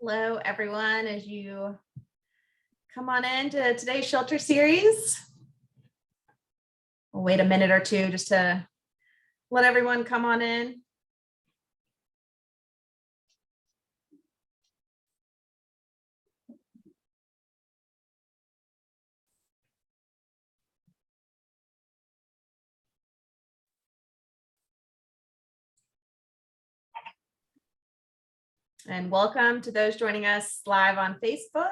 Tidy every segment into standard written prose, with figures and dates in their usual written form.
Hello, everyone, as you come on in to today's shelter series. We'll wait a minute or two just to let everyone come on in. And welcome to those joining us live on Facebook.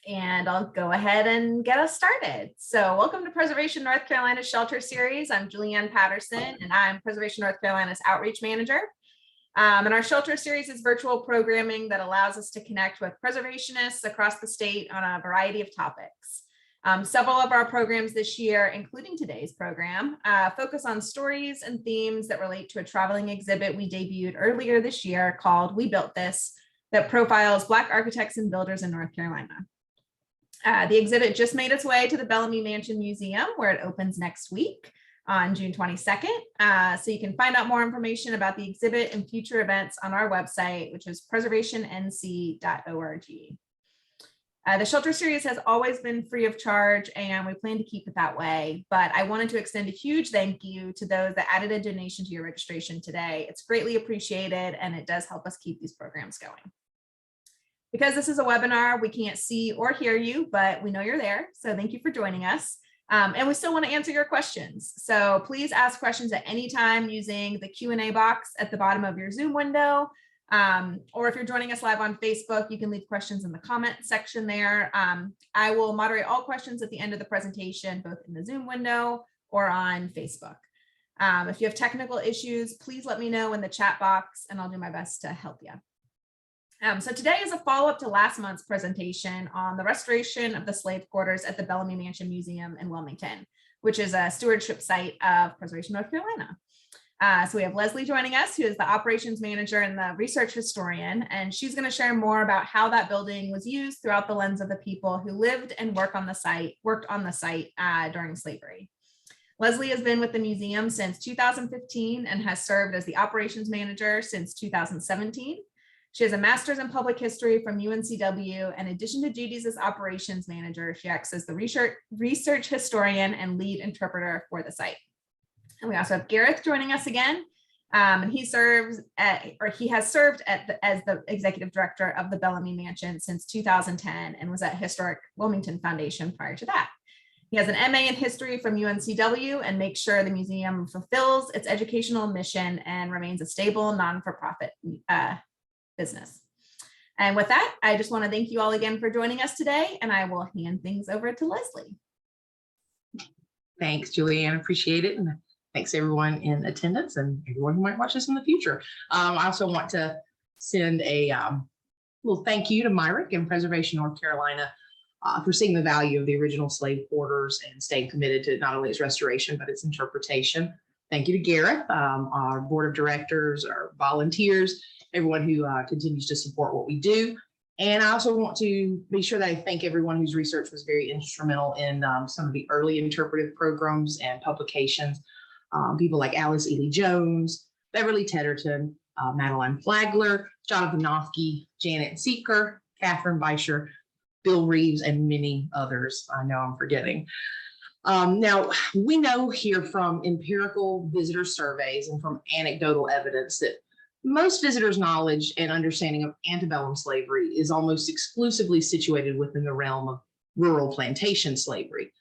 And I'll go ahead and get us started. So welcome to Preservation North Carolina's Shelter Series. I'm Julianne Patterson, and I'm Preservation North Carolina's Outreach Manager. And our Shelter Series is virtual programming that allows us to connect with preservationists across the state on a variety of topics. Several of our programs this year, including today's program, focus on stories and themes that relate to a traveling exhibit we debuted earlier this year called We Built This, that profiles Black architects and builders in North Carolina. The exhibit just made its way to the Bellamy Mansion Museum, where it opens next week on June 22nd. So you can find out more information about the exhibit and future events on our website, which is preservationnc.org. The Shelter Series has always been free of charge, and we plan to keep it that way. But I wanted to extend a huge thank you to those that added a donation to your registration today. It's greatly appreciated, and it does help us keep these programs going. Because this is a webinar, we can't see or hear you, but we know you're there. So thank you for joining us. And we still want to answer your questions. So please ask questions at any time using the Q&A box at the bottom of your Zoom window. Or if you're joining us live on Facebook, you can leave questions in the comment section there. I will moderate all questions at the end of the presentation, both in the Zoom window or on Facebook. If you have technical issues, please let me know in the chat box and I'll do my best to help you. So today is a follow-up to last month's presentation on the restoration of the slave quarters at the Bellamy Mansion Museum in Wilmington, which is a stewardship site of Preservation North Carolina. So we have Leslie joining us, who is the operations manager and the research historian, and she's going to share more about how that building was used throughout the lens of the people who lived and worked on the site during slavery. Leslie has been with the museum since 2015 and has served as the operations manager since 2017. She has a master's in public history from UNCW. In addition to duties as operations manager, she acts as the research historian and lead interpreter for the site. And we also have Gareth joining us again. And he has served as the executive director of the Bellamy Mansion since 2010 and was at Historic Wilmington Foundation prior to that. He has an MA in history from UNCW and makes sure the museum fulfills its educational mission and remains a stable, non-for-profit business. And with that, I just want to thank you all again for joining us today, and I will hand things over to Leslie. Thanks, Julianne. Appreciate it. And thanks everyone in attendance and everyone who might watch this in the future. I also want to send a little thank you to Myrick and Preservation North Carolina for seeing the value of the original slave quarters and staying committed to not only its restoration, but its interpretation. Thank you to Gareth, our board of directors, our volunteers, everyone who continues to support what we do. And I also want to be sure that I thank everyone whose research was very instrumental in some of the early interpretive programs and publications. People like Alice Ely Jones, Beverly Tedderton, Madeline Flagler, Jonathan Noffke, Janet Seeker, Catherine Beischer, Bill Reeves, and many others I know I'm forgetting. Now, we know here from empirical visitor surveys and from anecdotal evidence that most visitors' knowledge and understanding of antebellum slavery is almost exclusively situated within the realm of rural plantation slavery.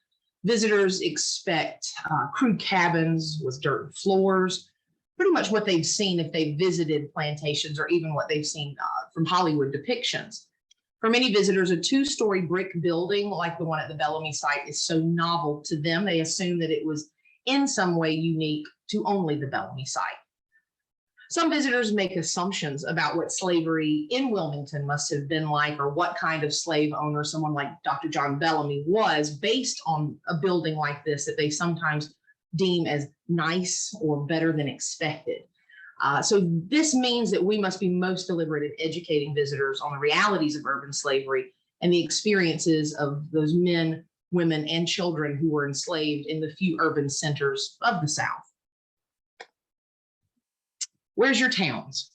Visitors expect crude cabins with dirt floors, pretty much what they've seen if they've visited plantations or even what they've seen from Hollywood depictions. For many visitors, a two-story brick building like the one at the Bellamy site is so novel to them, they assume that it was in some way unique to only the Bellamy site. Some visitors make assumptions about what slavery in Wilmington must have been like, or what kind of slave owner someone like Dr. John Bellamy was, based on a building like this that they sometimes deem as nice or better than expected. So this means that we must be most deliberate in educating visitors on the realities of urban slavery and the experiences of those men, women, and children who were enslaved in the few urban centers of the South. Where's your towns?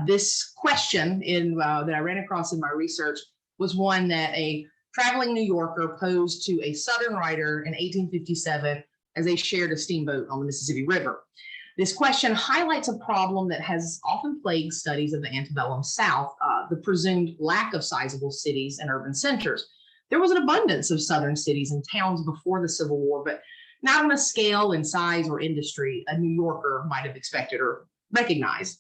This question that I ran across in my research was one that a traveling New Yorker posed to a Southern writer in 1857 as they shared a steamboat on the Mississippi River. This question highlights a problem that has often plagued studies of the antebellum South, the presumed lack of sizable cities and urban centers. There was an abundance of Southern cities and towns before the Civil War, but not on a scale and size or industry a New Yorker might have expected or recognized.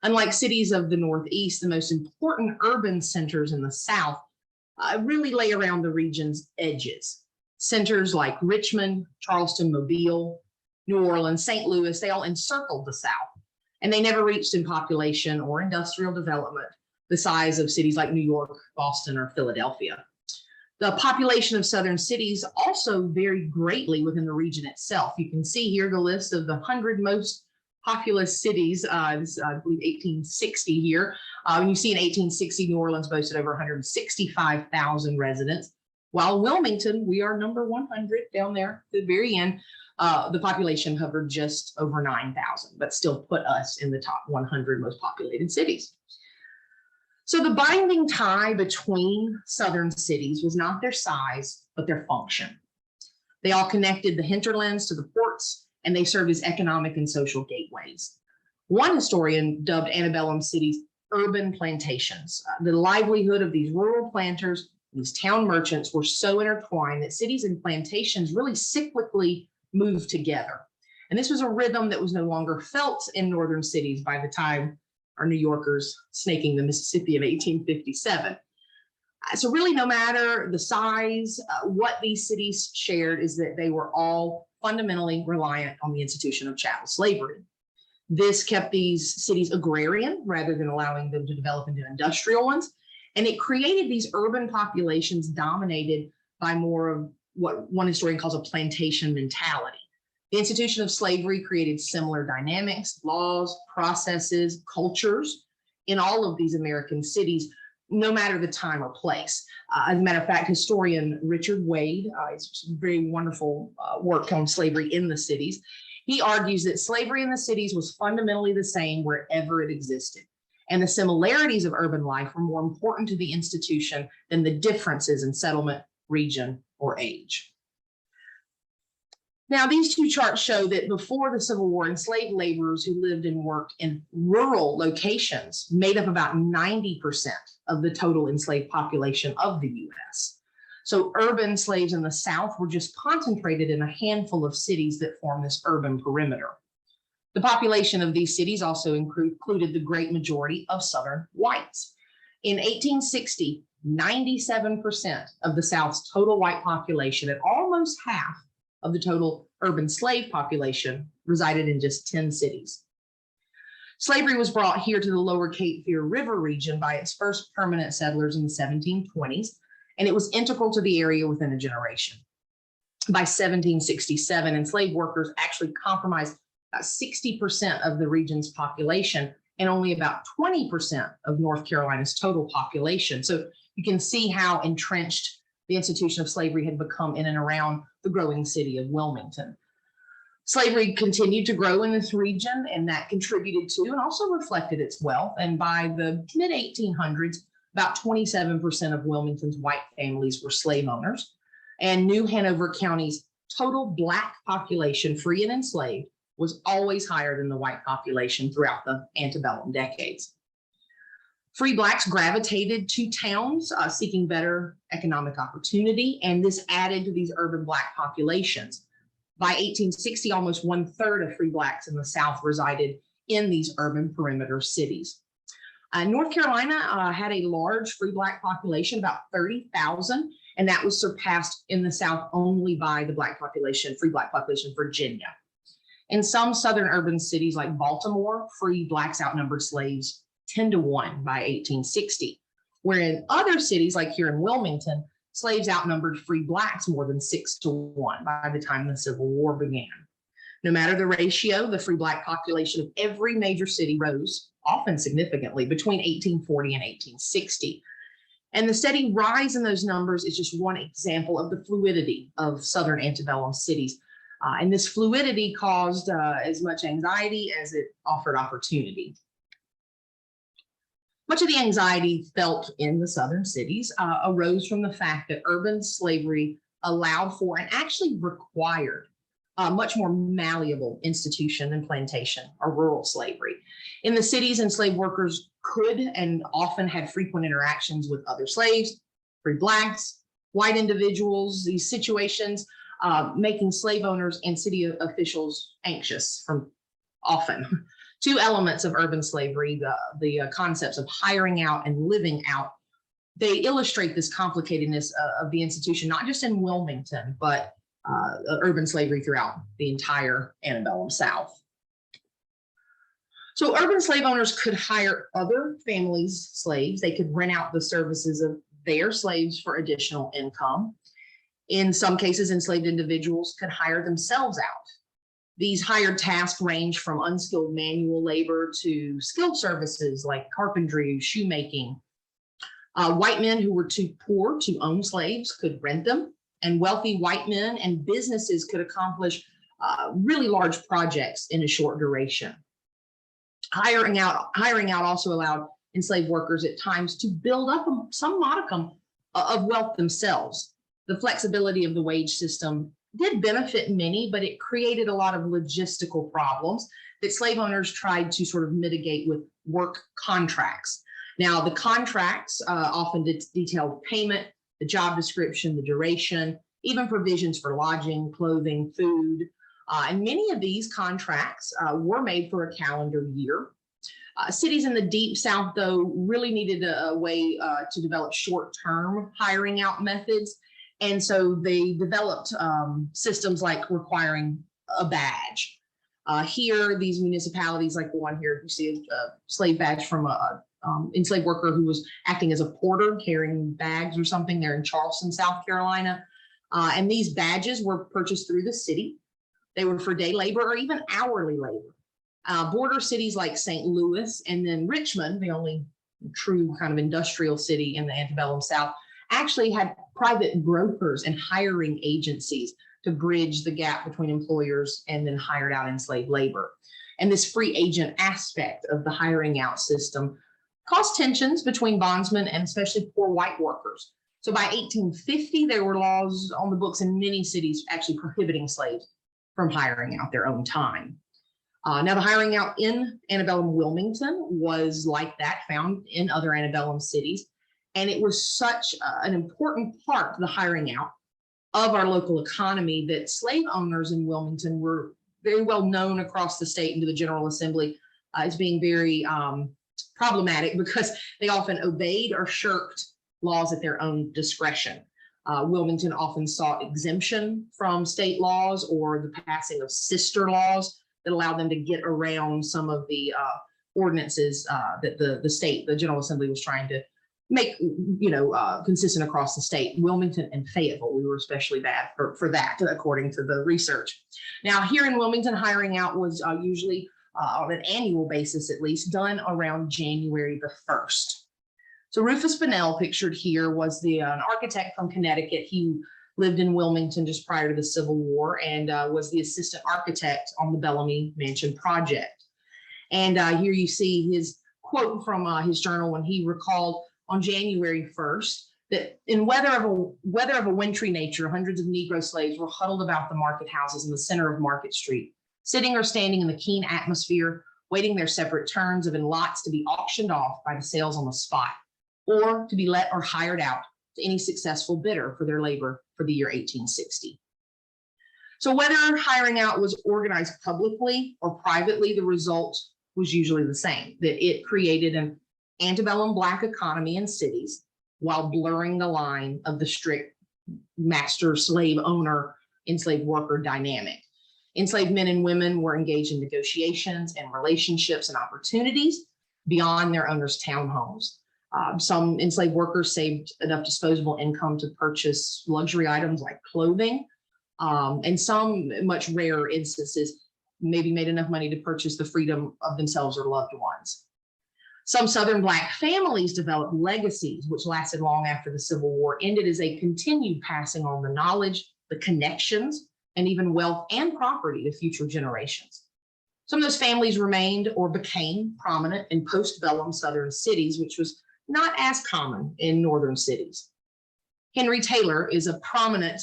Unlike cities of the Northeast, the most important urban centers in the South really lay around the region's edges. Centers like Richmond, Charleston, Mobile, New Orleans, St. Louis, they all encircled the South, and they never reached in population or industrial development the size of cities like New York, Boston, or Philadelphia. The population of Southern cities also varied greatly within the region itself. You can see here the list of the 100 most populous cities, this, I believe 1860 here. When you see in 1860, New Orleans boasted over 165,000 residents, while Wilmington, we are number 100 down there at the very end. The population hovered just over 9,000, but still put us in the top 100 most populated cities. So the binding tie between Southern cities was not their size, but their function. They all connected the hinterlands to the ports, and they served as economic and social gateways. One historian dubbed antebellum cities urban plantations. The livelihood of these rural planters, these town merchants, were so intertwined that cities and plantations really cyclically moved together. And this was a rhythm that was no longer felt in northern cities by the time our New Yorkers snaking the Mississippi in 1857. So really, no matter the size, what these cities shared is that they were all fundamentally reliant on the institution of chattel slavery. This kept these cities agrarian rather than allowing them to develop into industrial ones. And it created these urban populations dominated by more of what one historian calls a plantation mentality. The institution of slavery created similar dynamics, laws, processes, cultures in all of these American cities, no matter the time or place. As a matter of fact, historian Richard Wade, has some very wonderful work on slavery in the cities. He argues that slavery in the cities was fundamentally the same wherever it existed. And the similarities of urban life were more important to the institution than the differences in settlement, region, or age. Now, these two charts show that before the Civil War, enslaved laborers who lived and worked in rural locations made up about 90% of the total enslaved population of the U.S. So urban slaves in the South were just concentrated in a handful of cities that form this urban perimeter. The population of these cities also included the great majority of Southern whites. In 1860, 97% of the South's total white population and almost half of the total urban slave population resided in just 10 cities. Slavery was brought here to the lower Cape Fear River region by its first permanent settlers in the 1720s, and it was integral to the area within a generation. By 1767, enslaved workers actually comprised about 60% of the region's population and only about 20% of North Carolina's total population. So you can see how entrenched the institution of slavery had become in and around the growing city of Wilmington. Slavery continued to grow in this region, and that contributed to and also reflected its wealth. And by the mid-1800s, about 27% of Wilmington's white families were slave owners. And New Hanover County's total Black population, free and enslaved, was always higher than the white population throughout the antebellum decades. Free Blacks gravitated to towns seeking better economic opportunity, and this added to these urban Black populations. By 1860, almost 1/3 of free Blacks in the South resided in these urban perimeter cities. North Carolina had a large free Black population, about 30,000, and that was surpassed in the South only by the Black population, free Black population, Virginia. In some Southern urban cities like Baltimore, free Blacks outnumbered slaves 10-1 by 1860, where in other cities like here in Wilmington, slaves outnumbered free Blacks more than 6-1 by the time the Civil War began. No matter the ratio, the free Black population of every major city rose, often significantly, between 1840 and 1860. And the steady rise in those numbers is just one example of the fluidity of Southern antebellum cities. And this fluidity caused as much anxiety as it offered opportunity. Much of the anxiety felt in the southern cities arose from the fact that urban slavery allowed for and actually required a much more malleable institution than plantation or rural slavery. In the cities, enslaved workers could and often had frequent interactions with other slaves, free blacks, white individuals. These situations making slave owners and city officials anxious from often. Two elements of urban slavery, the concepts of hiring out and living out, they illustrate this complicatedness of the institution, not just in Wilmington, but urban slavery throughout the entire antebellum South. So urban slave owners could hire other families' slaves. They could rent out the services of their slaves for additional income. In some cases, enslaved individuals could hire themselves out. These hired tasks range from unskilled manual labor to skilled services like carpentry, shoemaking. White men who were too poor to own slaves could rent them, and wealthy white men and businesses could accomplish really large projects in a short duration. Hiring out also allowed enslaved workers at times to build up some modicum of wealth themselves. The flexibility of the wage system did benefit many, but it created a lot of logistical problems that slave owners tried to sort of mitigate with work contracts. Now, the contracts often detailed payment, the job description, the duration, even provisions for lodging, clothing, food. And many of these contracts were made for a calendar year. Cities in the deep South, though, really needed a way to develop short-term hiring out methods. And so they developed systems like requiring a badge. Here, these municipalities, like the one here, you see a slave badge from a enslaved worker who was acting as a porter carrying bags or something there in Charleston, South Carolina. And these badges were purchased through the city. They were for day labor or even hourly labor. Border cities like St. Louis and then Richmond, the only true kind of industrial city in the antebellum South, actually had private brokers and hiring agencies to bridge the gap between employers and then hired out enslaved labor. And this free agent aspect of the hiring out system caused tensions between bondsmen and especially poor white workers. So by 1850, there were laws on the books in many cities actually prohibiting slaves from hiring out their own time. Now, the hiring out in antebellum Wilmington was like that, found in other antebellum cities. And it was such an important part of the hiring out of our local economy that slave owners in Wilmington were very well known across the state and to the General Assembly as being very problematic because they often obeyed or shirked laws at their own discretion. Wilmington often sought exemption from state laws or the passing of sister laws that allowed them to get around some of the ordinances that the General Assembly was trying to make, consistent across the state. Wilmington and Fayetteville, we were especially bad for that, according to the research. Now, here in Wilmington, hiring out was usually on an annual basis, at least, done around January the 1st. So Rufus Bunnell, pictured here, was an architect from Connecticut. He lived in Wilmington just prior to the Civil War and was the assistant architect on the Bellamy Mansion project. And here you see his quote from his journal when he recalled on January 1st that in weather of a wintry nature, hundreds of Negro slaves were huddled about the market houses in the center of Market Street, sitting or standing in the keen atmosphere, waiting their separate turns of in lots to be auctioned off by the sales on the spot, or to be let or hired out to any successful bidder for their labor for the year 1860. So whether hiring out was organized publicly or privately, the result was usually the same, that it created an antebellum Black economy in cities while blurring the line of the strict master slave owner enslaved worker dynamic. Enslaved men and women were engaged in negotiations and relationships and opportunities beyond their owners' townhomes. Some enslaved workers saved enough disposable income to purchase luxury items like clothing, and some, much rarer instances, maybe made enough money to purchase the freedom of themselves or loved ones. Some Southern Black families developed legacies, which lasted long after the Civil War ended, as they continued passing on the knowledge, the connections, and even wealth and property to future generations. Some of those families remained or became prominent in post-bellum Southern cities, which was not as common in Northern cities. Henry Taylor is a prominent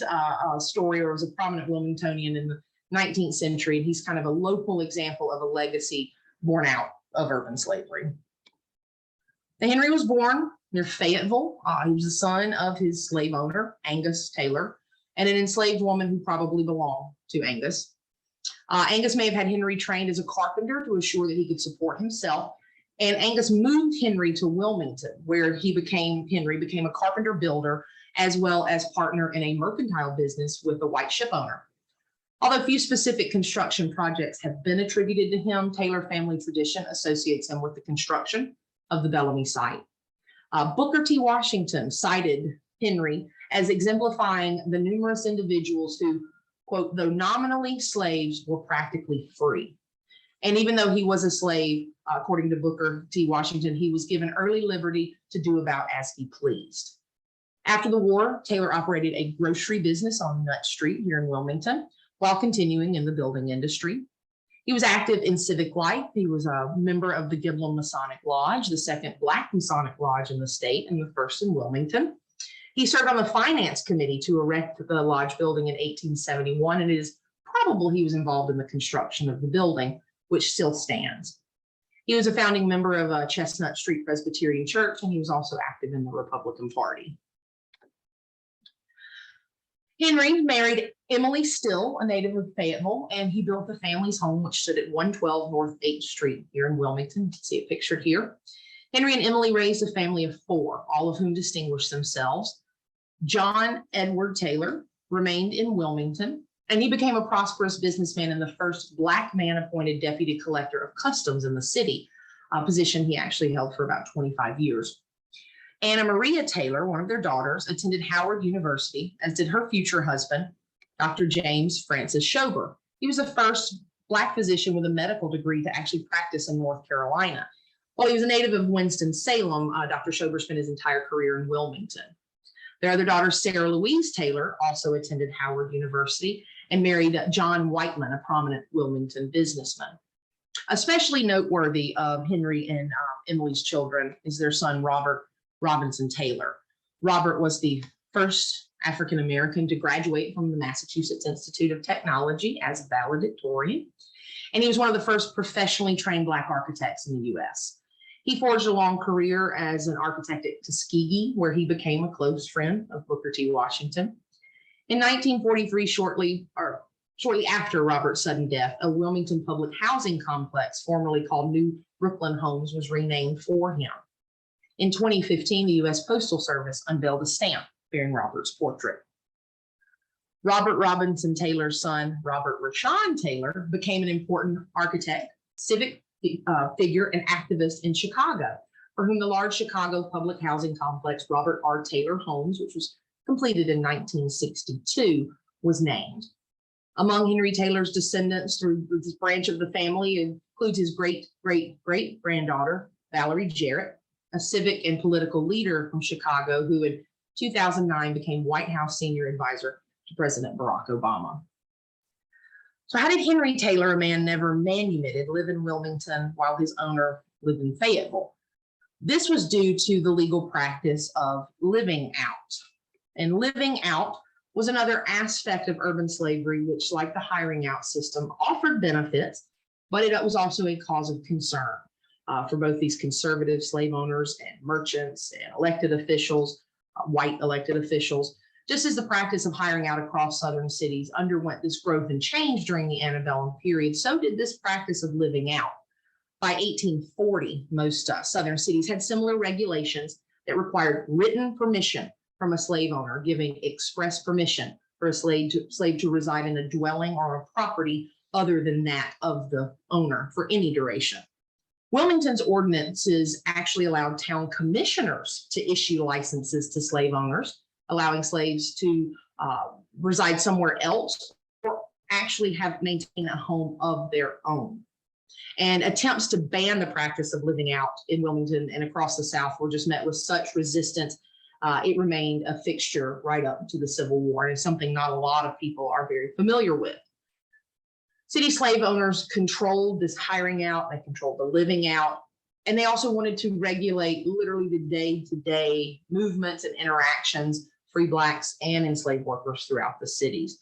story, or was a prominent Wilmingtonian in the 19th century, and he's kind of a local example of a legacy born out of urban slavery. Now, Henry was born near Fayetteville. He was the son of his slave owner, Angus Taylor, and an enslaved woman who probably belonged to Angus. Angus may have had Henry trained as a carpenter to assure that he could support himself. And Angus moved Henry to Wilmington, where Henry became a carpenter builder, as well as partner in a mercantile business with a white ship owner. Although few specific construction projects have been attributed to him, Taylor family tradition associates him with the construction of the Bellamy site. Booker T. Washington cited Henry as exemplifying the numerous individuals who, quote, though nominally slaves, were practically free. And even though he was a slave, according to Booker T. Washington, he was given early liberty to do about as he pleased. After the war, Taylor operated a grocery business on Nut Street here in Wilmington, while continuing in the building industry. He was active in civic life. He was a member of the Giblin Masonic Lodge, the second Black Masonic Lodge in the state and the first in Wilmington. He served on the finance committee to erect the lodge building in 1871, and it is probable he was involved in the construction of the building, which still stands. He was a founding member of Chestnut Street Presbyterian Church, and he was also active in the Republican Party. Henry married Emily Still, a native of Fayetteville, and he built the family's home, which stood at 112 North 8th Street here in Wilmington. You can see it pictured here. Henry and Emily raised a family of 4, all of whom distinguished themselves. John Edward Taylor remained in Wilmington, and he became a prosperous businessman and the first Black man appointed deputy collector of customs in the city, a position he actually held for about 25 years. Anna Maria Taylor, one of their daughters, attended Howard University, as did her future husband, Dr. James Francis Schober. He was the first Black physician with a medical degree to actually practice in North Carolina. While he was a native of Winston-Salem, Dr. Schober spent his entire career in Wilmington. Their other daughter, Sarah Louise Taylor, also attended Howard University and married John Whiteman, a prominent Wilmington businessman. Especially noteworthy of Henry and Emily's children is their son, Robert Robinson Taylor. Robert was the first African-American to graduate from the Massachusetts Institute of Technology as a valedictorian, and he was one of the first professionally trained Black architects in the U.S. He forged a long career as an architect at Tuskegee, where he became a close friend of Booker T. Washington. In 1943, shortly after Robert's sudden death, a Wilmington public housing complex, formerly called New Brooklyn Homes, was renamed for him. In 2015, the U.S. Postal Service unveiled a stamp bearing Robert's portrait. Robert Robinson Taylor's son, Robert Rashawn Taylor, became an important architect, civic figure, and activist in Chicago, for whom the large Chicago public housing complex, Robert R. Taylor Homes, which was completed in 1962, was named. Among Henry Taylor's descendants through this branch of the family includes his great-great-great-granddaughter, Valerie Jarrett, a civic and political leader from Chicago who in 2009 became White House senior advisor to President Barack Obama. So how did Henry Taylor, a man never manumitted, live in Wilmington while his owner lived in Fayetteville? This was due to the legal practice of living out. And living out was another aspect of urban slavery, which, like the hiring out system, offered benefits, but it was also a cause of concern for both these conservative slave owners and merchants and elected officials, white elected officials. Just as the practice of hiring out across Southern cities underwent this growth and change during the antebellum period, so did this practice of living out. By 1840, most Southern cities had similar regulations that required written permission from a slave owner, giving express permission for a slave to reside in a dwelling or a property other than that of the owner for any duration. Wilmington's ordinances actually allowed town commissioners to issue licenses to slave owners, allowing slaves to reside somewhere else or actually maintain a home of their own. And attempts to ban the practice of living out in Wilmington and across the South were just met with such resistance it remained a fixture right up to the Civil War, and it's something not a lot of people are very familiar with. City slave owners controlled this hiring out, they controlled the living out, and they also wanted to regulate literally the day-to-day movements and interactions, free Blacks and enslaved workers throughout the cities.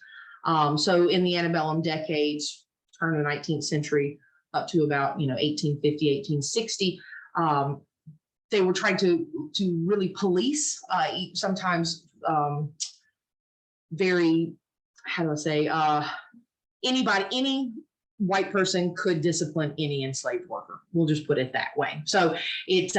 So in the antebellum decades, turn of the 19th century up to about 1850, 1860, they were trying to really police, sometimes very, how do I say, any white person could discipline any enslaved worker. We'll just put it that way. So it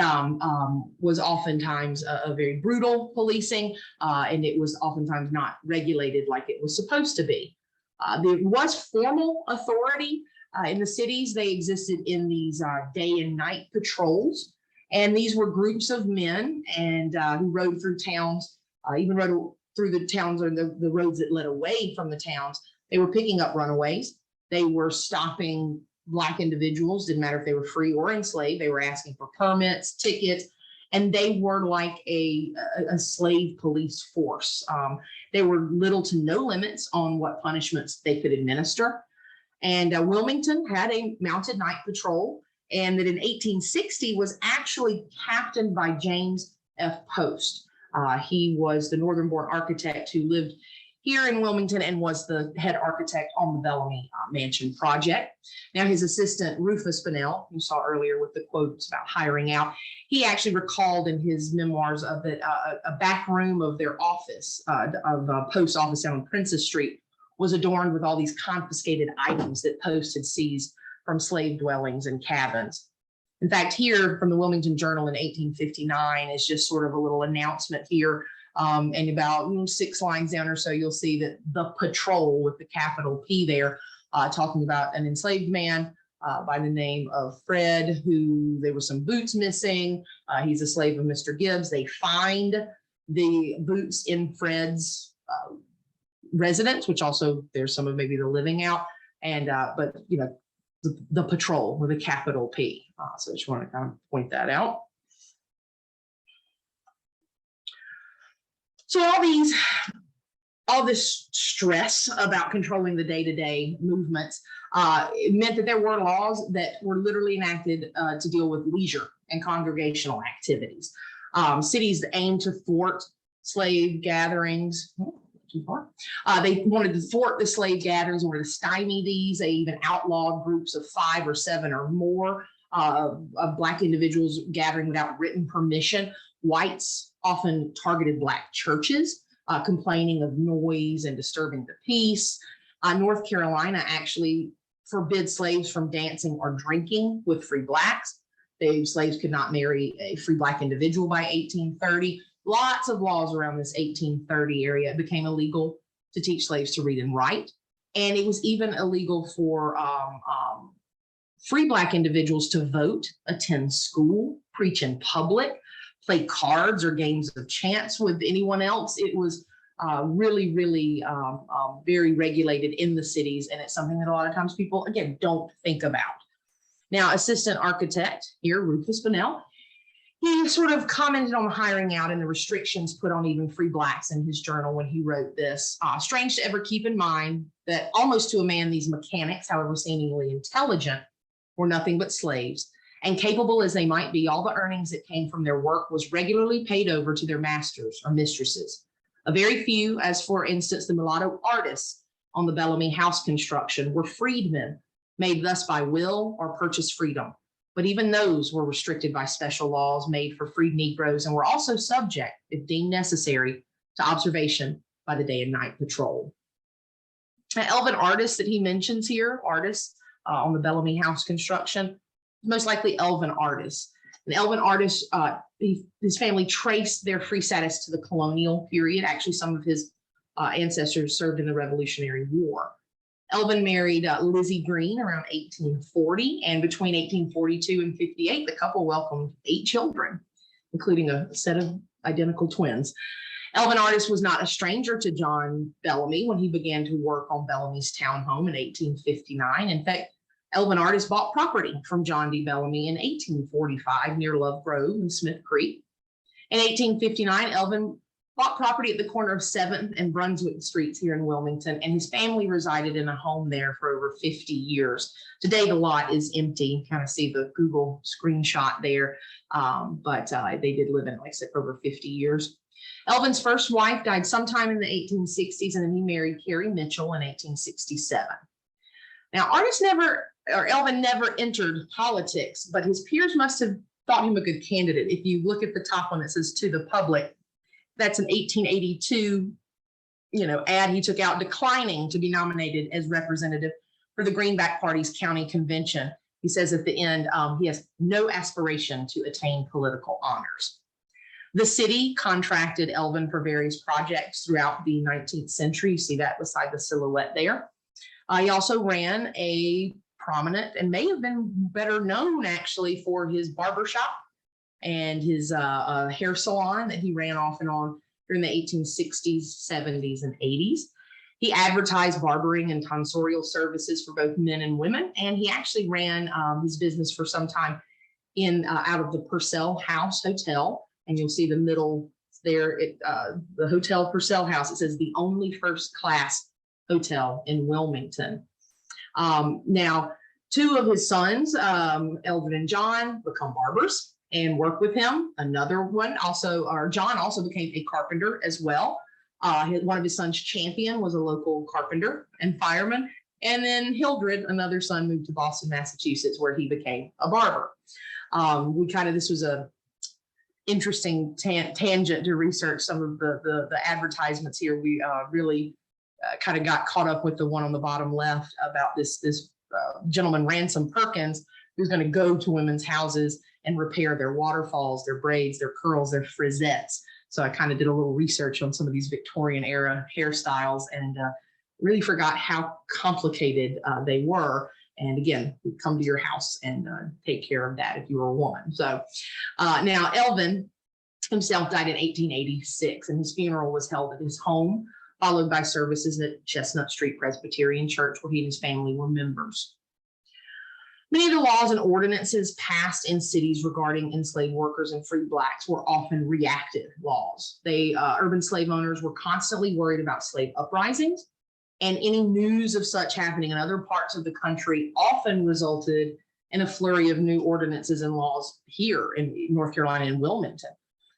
was oftentimes a very brutal policing, and it was oftentimes not regulated like it was supposed to be. There was formal authority in the cities. They existed in these day and night patrols. And these were groups of men and who rode through towns, even rode through the towns or the roads that led away from the towns. They were picking up runaways. They were stopping Black individuals, didn't matter if they were free or enslaved. They were asking for permits, tickets, and they were like a slave police force. There were little to no limits on what punishments they could administer. And Wilmington had a mounted night patrol, and that in 1860 was actually captained by James F. Post. He was the northern-born architect who lived here in Wilmington and was the head architect on the Bellamy Mansion project. Now his assistant, Rufus Bunnell, you saw earlier with the quotes about hiring out, he actually recalled in his memoirs of it, a back room of their office, of Post's office down on Princess Street, was adorned with all these confiscated items that Post had seized from slave dwellings and cabins. In fact, here from the Wilmington Journal in 1859 is just sort of a little announcement here. And about 6 lines down or so, you'll see that the patrol with the capital P there, talking about an enslaved man by the name of Fred, who there were some boots missing. He's a slave of Mr. Gibbs. They find the boots in Fred's residence, which also there's some of maybe the living out. And but the patrol with a capital P. So I just want to kind of point that out. So all this stress about controlling the day-to-day movements, it meant that there were laws that were literally enacted to deal with leisure and congregational activities. Cities aimed to thwart slave gatherings. Too far. They wanted to thwart the slave gatherings, wanted to stymie these. They even outlawed groups of 5 or 7 or more of Black individuals gathering without written permission. Whites often targeted Black churches, complaining of noise and disturbing the peace. North Carolina actually forbid slaves from dancing or drinking with free Blacks. Slaves could not marry a free Black individual by 1830. Lots of laws around this 1830 area. It became illegal to teach slaves to read and write. And it was even illegal for free Black individuals to vote, attend school, preach in public, play cards or games of chance with anyone else. It was really very regulated in the cities. And it's something that a lot of times people, again, don't think about. Now, assistant architect here, Rufus Bunnell, he sort of commented on the hiring out and the restrictions put on even free Blacks in his journal when he wrote this. Strange to ever keep in mind that almost to a man, these mechanics, however seemingly intelligent, were nothing but slaves. And capable as they might be, all the earnings that came from their work was regularly paid over to their masters or mistresses. A very few, as for instance, the mulatto artists on the Bellamy house construction, were freedmen made thus by will or purchased freedom. But even those were restricted by special laws made for freed Negroes and were also subject, if deemed necessary, to observation by the day and night patrol. Elvin artists that he mentions here, artists on the Bellamy house construction, most likely Elvin artists. And Elvin artists, his family traced their free status to the colonial period. Actually, some of his ancestors served in the Revolutionary War. Elvin married Lizzie Green around 1840, and between 1842 and 58, the couple welcomed 8 children, including a set of identical twins. Elvin Artist was not a stranger to John Bellamy when he began to work on Bellamy's townhome in 1859. In fact, Elvin Artist bought property from John D. Bellamy in 1845 near Love Grove and Smith Creek. In 1859, Elvin bought property at the corner of 7th and Brunswick Streets here in Wilmington, and his family resided in a home there for over 50 years. Today, the lot is empty. You kind of see the Google screenshot there, but they did live in it, like I said, for over 50 years. Elvin's first wife died sometime in the 1860s, and then he married Carrie Mitchell in 1867. Now, Elvin never entered politics, but his peers must have thought him a good candidate. If you look at the top one that says "to the public," that's an 1882, ad he took out declining to be nominated as representative for the Greenback Party's county convention. He says at the end, he has no aspiration to attain political honors. The city contracted Elvin for various projects throughout the 19th century. You see that beside the silhouette there. He also ran a prominent and may have been better known actually for his barbershop and his hair salon that he ran off and on during the 1860s, 70s, and 80s. He advertised barbering and tonsorial services for both men and women, and he actually ran his business for some time out of the Purcell House Hotel. And you'll see the middle there, the Hotel Purcell House. It says the only first-class hotel in Wilmington. Now, two of his sons, Elvin and John, become barbers and work with him. Another one John also became a carpenter as well. One of his sons, Champion, was a local carpenter and fireman. And then Hildred, another son, moved to Boston, Massachusetts, where he became a barber. This was a interesting tangent to research some of the advertisements here. We really kind of got caught up with the one on the bottom left about this gentleman, Ransom Perkins, who's going to go to women's houses and repair their waterfalls, their braids, their curls, their frisettes. So I kind of did a little research on some of these Victorian era hairstyles and really forgot how complicated they were. And again, we come to your house and take care of that if you were a woman. So now Elvin himself died in 1886, and his funeral was held at his home, followed by services at Chestnut Street Presbyterian Church, where he and his family were members. Many of the laws and ordinances passed in cities regarding enslaved workers and free blacks were often reactive laws. Urban slave owners were constantly worried about slave uprisings, and any news of such happening in other parts of the country often resulted in a flurry of new ordinances and laws here in North Carolina and Wilmington.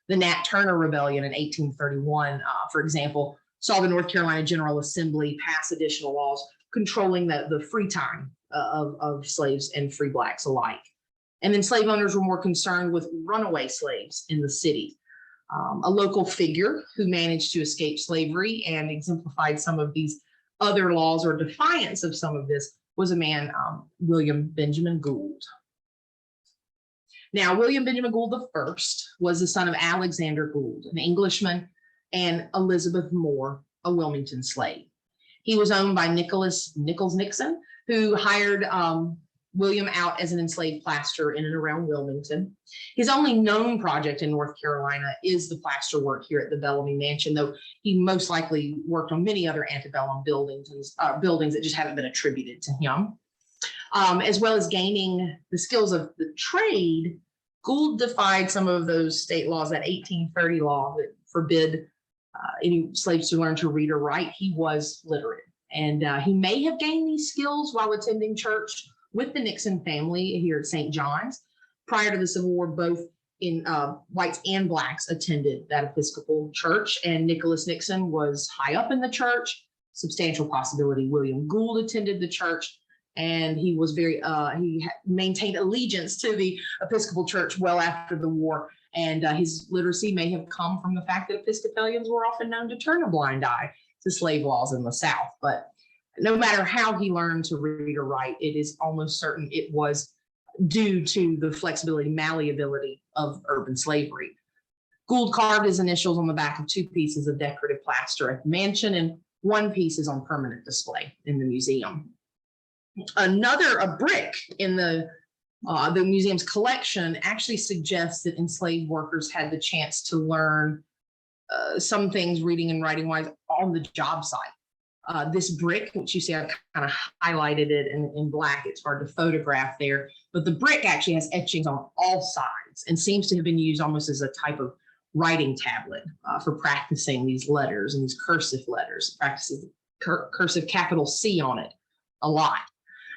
The Nat Turner Rebellion in 1831, for example, saw the North Carolina General Assembly pass additional laws controlling the free time of slaves and free blacks alike. And then slave owners were more concerned with runaway slaves in the city. A local figure who managed to escape slavery and exemplified some of these other laws or defiance of some of this was a man, William Benjamin Gould. Now, William Benjamin Gould I was the son of Alexander Gould, an Englishman, and Elizabeth Moore, a Wilmington slave. He was owned by Nichols Nixon, who hired William out as an enslaved plasterer in and around Wilmington. His only known project in North Carolina is the plaster work here at the Bellamy Mansion, though he most likely worked on many other antebellum buildings that just haven't been attributed to him. As well as gaining the skills of the trade, Gould defied some of those state laws, that 1830 law that forbid any slaves to learn to read or write. He was literate, and he may have gained these skills while attending church with the Nixon family here at St. John's. Prior to the Civil War, both whites and blacks attended that Episcopal church, and Nicholas Nixon was high up in the church. Substantial possibility William Gould attended the church, and he was he maintained allegiance to the Episcopal church well after the war. And his literacy may have come from the fact that Episcopalians were often known to turn a blind eye to slave laws in the South. But no matter how he learned to read or write, it is almost certain it was due to the flexibility, malleability of urban slavery. Gould carved his initials on the back of 2 pieces of decorative plaster at the mansion, and 1 piece is on permanent display in the museum. A brick in the museum's collection actually suggests that enslaved workers had the chance to learn some things reading and writing wise on the job site. This brick, which you see, I kind of highlighted it in black. It's hard to photograph there, but the brick actually has etchings on all sides and seems to have been used almost as a type of writing tablet for practicing these letters and these cursive letters, practices cursive capital C on it a lot.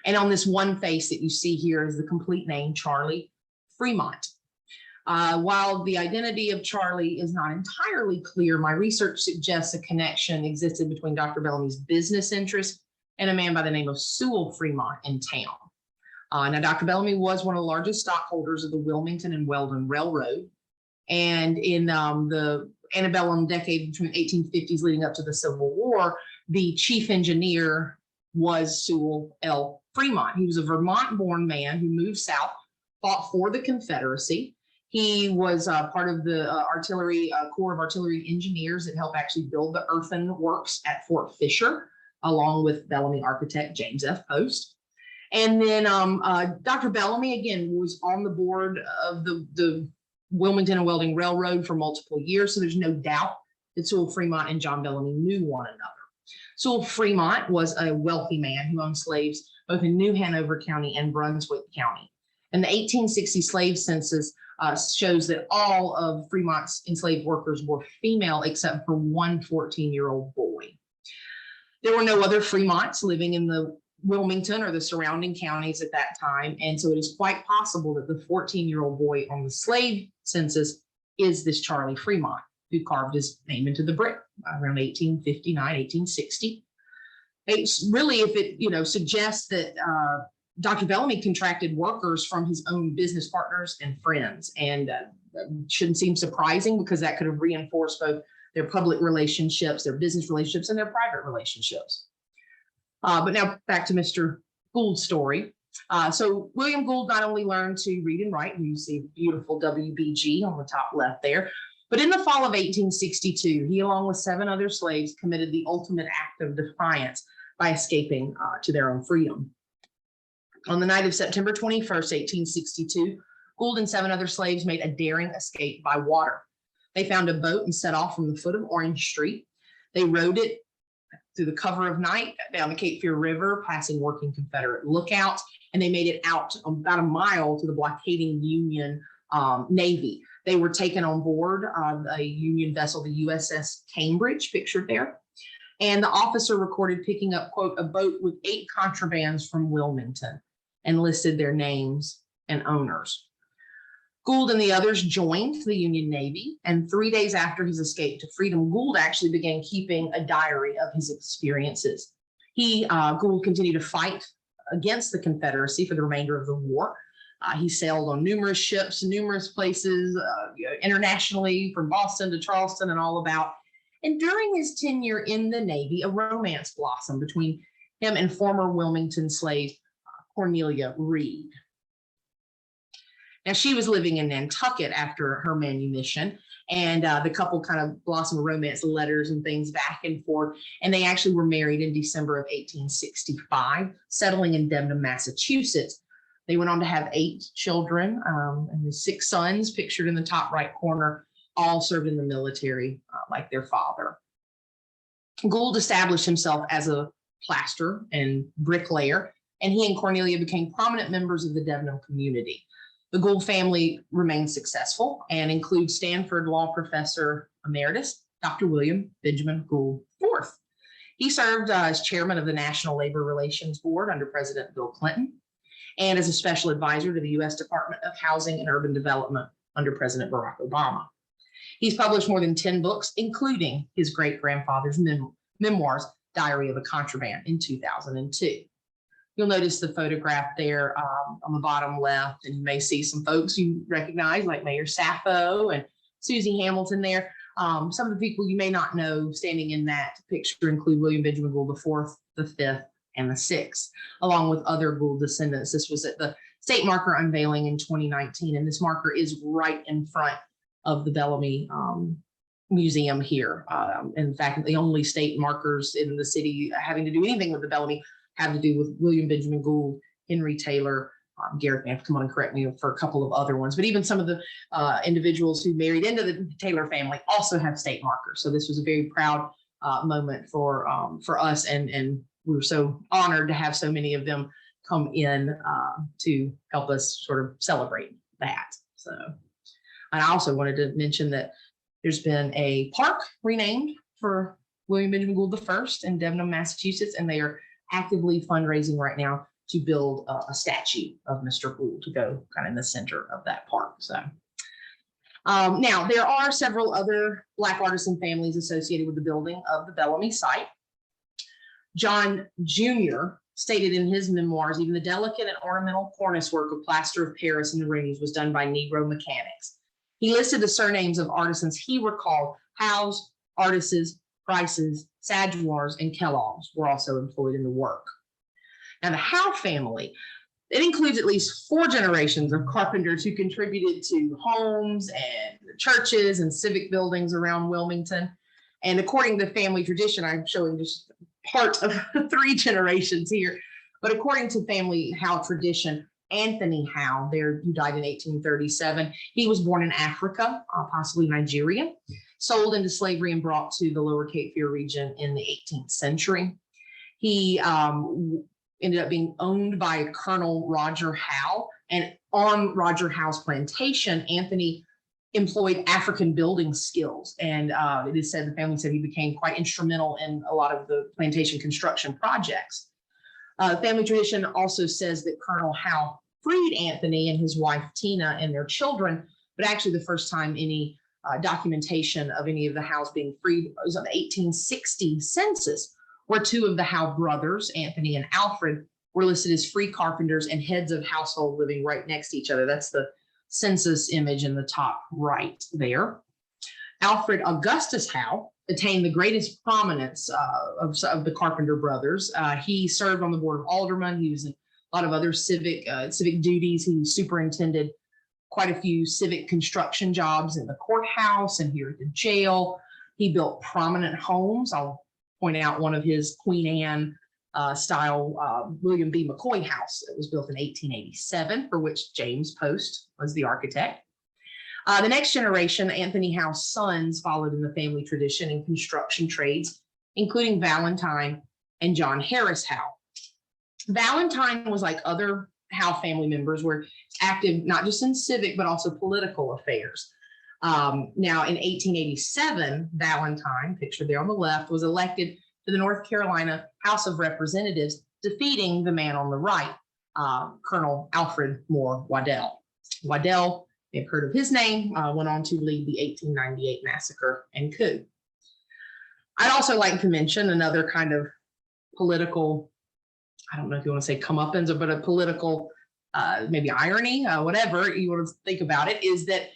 And on this one face that you see here is the complete name, Charlie Fremont. While the identity of Charlie is not entirely clear, my research suggests a connection existed between Dr. Bellamy's business interests and a man by the name of Sewell Fremont in town. Now, Dr. Bellamy was one of the largest stockholders of the Wilmington and Weldon Railroad. And in the antebellum decade between 1850s leading up to the Civil War, the chief engineer was Sewell L. Fremont. He was a Vermont-born man who moved south, fought for the Confederacy. He was part of the artillery Corps of Artillery Engineers that helped actually build the earthworks at Fort Fisher, along with Bellamy architect James F. Post. And then Dr. Bellamy, again, was on the board of the Wilmington and Weldon Railroad for multiple years, so there's no doubt that Sewell Fremont and John Bellamy knew one another. Sewell Fremont was a wealthy man who owned slaves both in New Hanover County and Brunswick County. And the 1860 slave census shows that all of Fremont's enslaved workers were female except for one 14-year-old boy. There were no other Fremonts living in the Wilmington or the surrounding counties at that time. And so it is quite possible that the 14-year-old boy on the slave census is this Charlie Fremont, who carved his name into the brick around 1859, 1860. It's really, if it suggests that Dr. Bellamy contracted workers from his own business partners and friends, and shouldn't seem surprising because that could have reinforced both their public relationships, their business relationships, and their private relationships. But now back to Mr. Gould's story. So William Gould not only learned to read and write, and you see beautiful WBG on the top left there, but in the fall of 1862, he, along with 7 other slaves, committed the ultimate act of defiance by escaping to their own freedom. On the night of September 21st, 1862, Gould and 7 other slaves made a daring escape by water. They found a boat and set off from the foot of Orange Street. They rowed it through the cover of night down the Cape Fear River, passing working Confederate lookouts, and they made it out about a mile to the blockading Union Navy. They were taken on board a Union vessel, the USS Cambridge, pictured there. And the officer recorded picking up, quote, a boat with 8 contrabands from Wilmington, and listed their names and owners. Gould and the others joined the Union Navy, and 3 days after his escape to freedom, Gould actually began keeping a diary of his experiences. Gould continued to fight against the Confederacy for the remainder of the war. He sailed on numerous ships, numerous places, internationally, from Boston to Charleston and all about. And during his tenure in the Navy, a romance blossomed between him and former Wilmington slave Cornelia Reed. Now, she was living in Nantucket after her manumission, and the couple kind of blossomed romance letters and things back and forth. And they actually were married in December of 1865, settling in Dedham, Massachusetts. They went on to have 8 children, and the 6 sons pictured in the top right corner all served in the military like their father. Gould established himself as a plaster and bricklayer, and he and Cornelia became prominent members of the Dedham community. The Gould family remained successful and includes Stanford Law Professor Emeritus, Dr. William Benjamin Gould IV. He served as chairman of the National Labor Relations Board under President Bill Clinton, and as a special advisor to the U.S. Department of Housing and Urban Development under President Barack Obama. He's published more than 10 books, including his great-grandfather's memoirs, Diary of a Contraband, in 2002. You'll notice the photograph there on the bottom left, and you may see some folks you recognize, like Mayor Sappho and Susie Hamilton there. Some of the people you may not know standing in that picture include William Benjamin Gould IV, the 5th, and the 6th, along with other Gould descendants. This was at the state marker unveiling in 2019, and this marker is right in front of the Bellamy Museum here. In fact, the only state markers in the city having to do anything with the Bellamy have to do with William Benjamin Gould, Henry Taylor, Garrett may have to come on and correct me for a couple of other ones, but even some of the individuals who married into the Taylor family also have state markers. So this was a very proud moment for us, and we were so honored to have so many of them come in to help us sort of celebrate that. So, and I also wanted to mention that There's been a park renamed for William Benjamin Gould I in Devonham, Massachusetts, and they are actively fundraising right now to build a statue of Mr. Gould to go kind of in the center of that park. So now there are several other Black artisan families associated with the building of the Bellamy site. John Jr. stated in his memoirs, even the delicate and ornamental cornice work of plaster of Paris in the rooms was done by Negro mechanics. He listed the surnames of artisans he recalled. Howes, Artisans, Prices, Saguars, and Kellogg's were also employed in the work. Now, the Howe family, it includes at least 4 generations of carpenters who contributed to homes and churches and civic buildings around Wilmington. And according to family tradition, I'm showing just part of 3 generations here, but according to family Howe tradition, Anthony Howe, who died in 1837, he was born in Africa, possibly Nigerian, sold into slavery and brought to the lower Cape Fear region in the 18th century. He ended up being owned by Colonel Roger Howe, and on Roger Howe's plantation, Anthony employed African building skills, and it is said, the family said, he became quite instrumental in a lot of the plantation construction projects. Family tradition also says that Colonel Howe freed Anthony and his wife Tina and their children, but actually the first time any documentation of any of the Howes being freed was on the 1860 census, where 2 of the Howe brothers, Anthony and Alfred, were listed as free carpenters and heads of household living right next to each other. That's the census image in the top right there. Alfred Augustus Howe attained the greatest prominence of the Carpenter brothers. He served on the board of aldermen. He was in a lot of other civic duties. He superintended quite a few civic construction jobs in the courthouse and here at the jail. He built prominent homes. I'll point out one of his Queen Anne style William B. McCoy house that was built in 1887, for which James Post was the architect. The next generation, Anthony Howe's sons, followed in the family tradition in construction trades, including Valentine and John Harris Howe. Valentine was like other Howe family members, were active not just in civic, but also political affairs. Now, in 1887, Valentine, pictured there on the left, was elected to the North Carolina House of Representatives, defeating the man on the right, Colonel Alfred Moore Waddell. Waddell, you've heard of his name, went on to lead the 1898 massacre and coup. I'd also like to mention another kind of political, I don't know if you want to say comeuppance, but a political, maybe irony, whatever you want to think about it, is that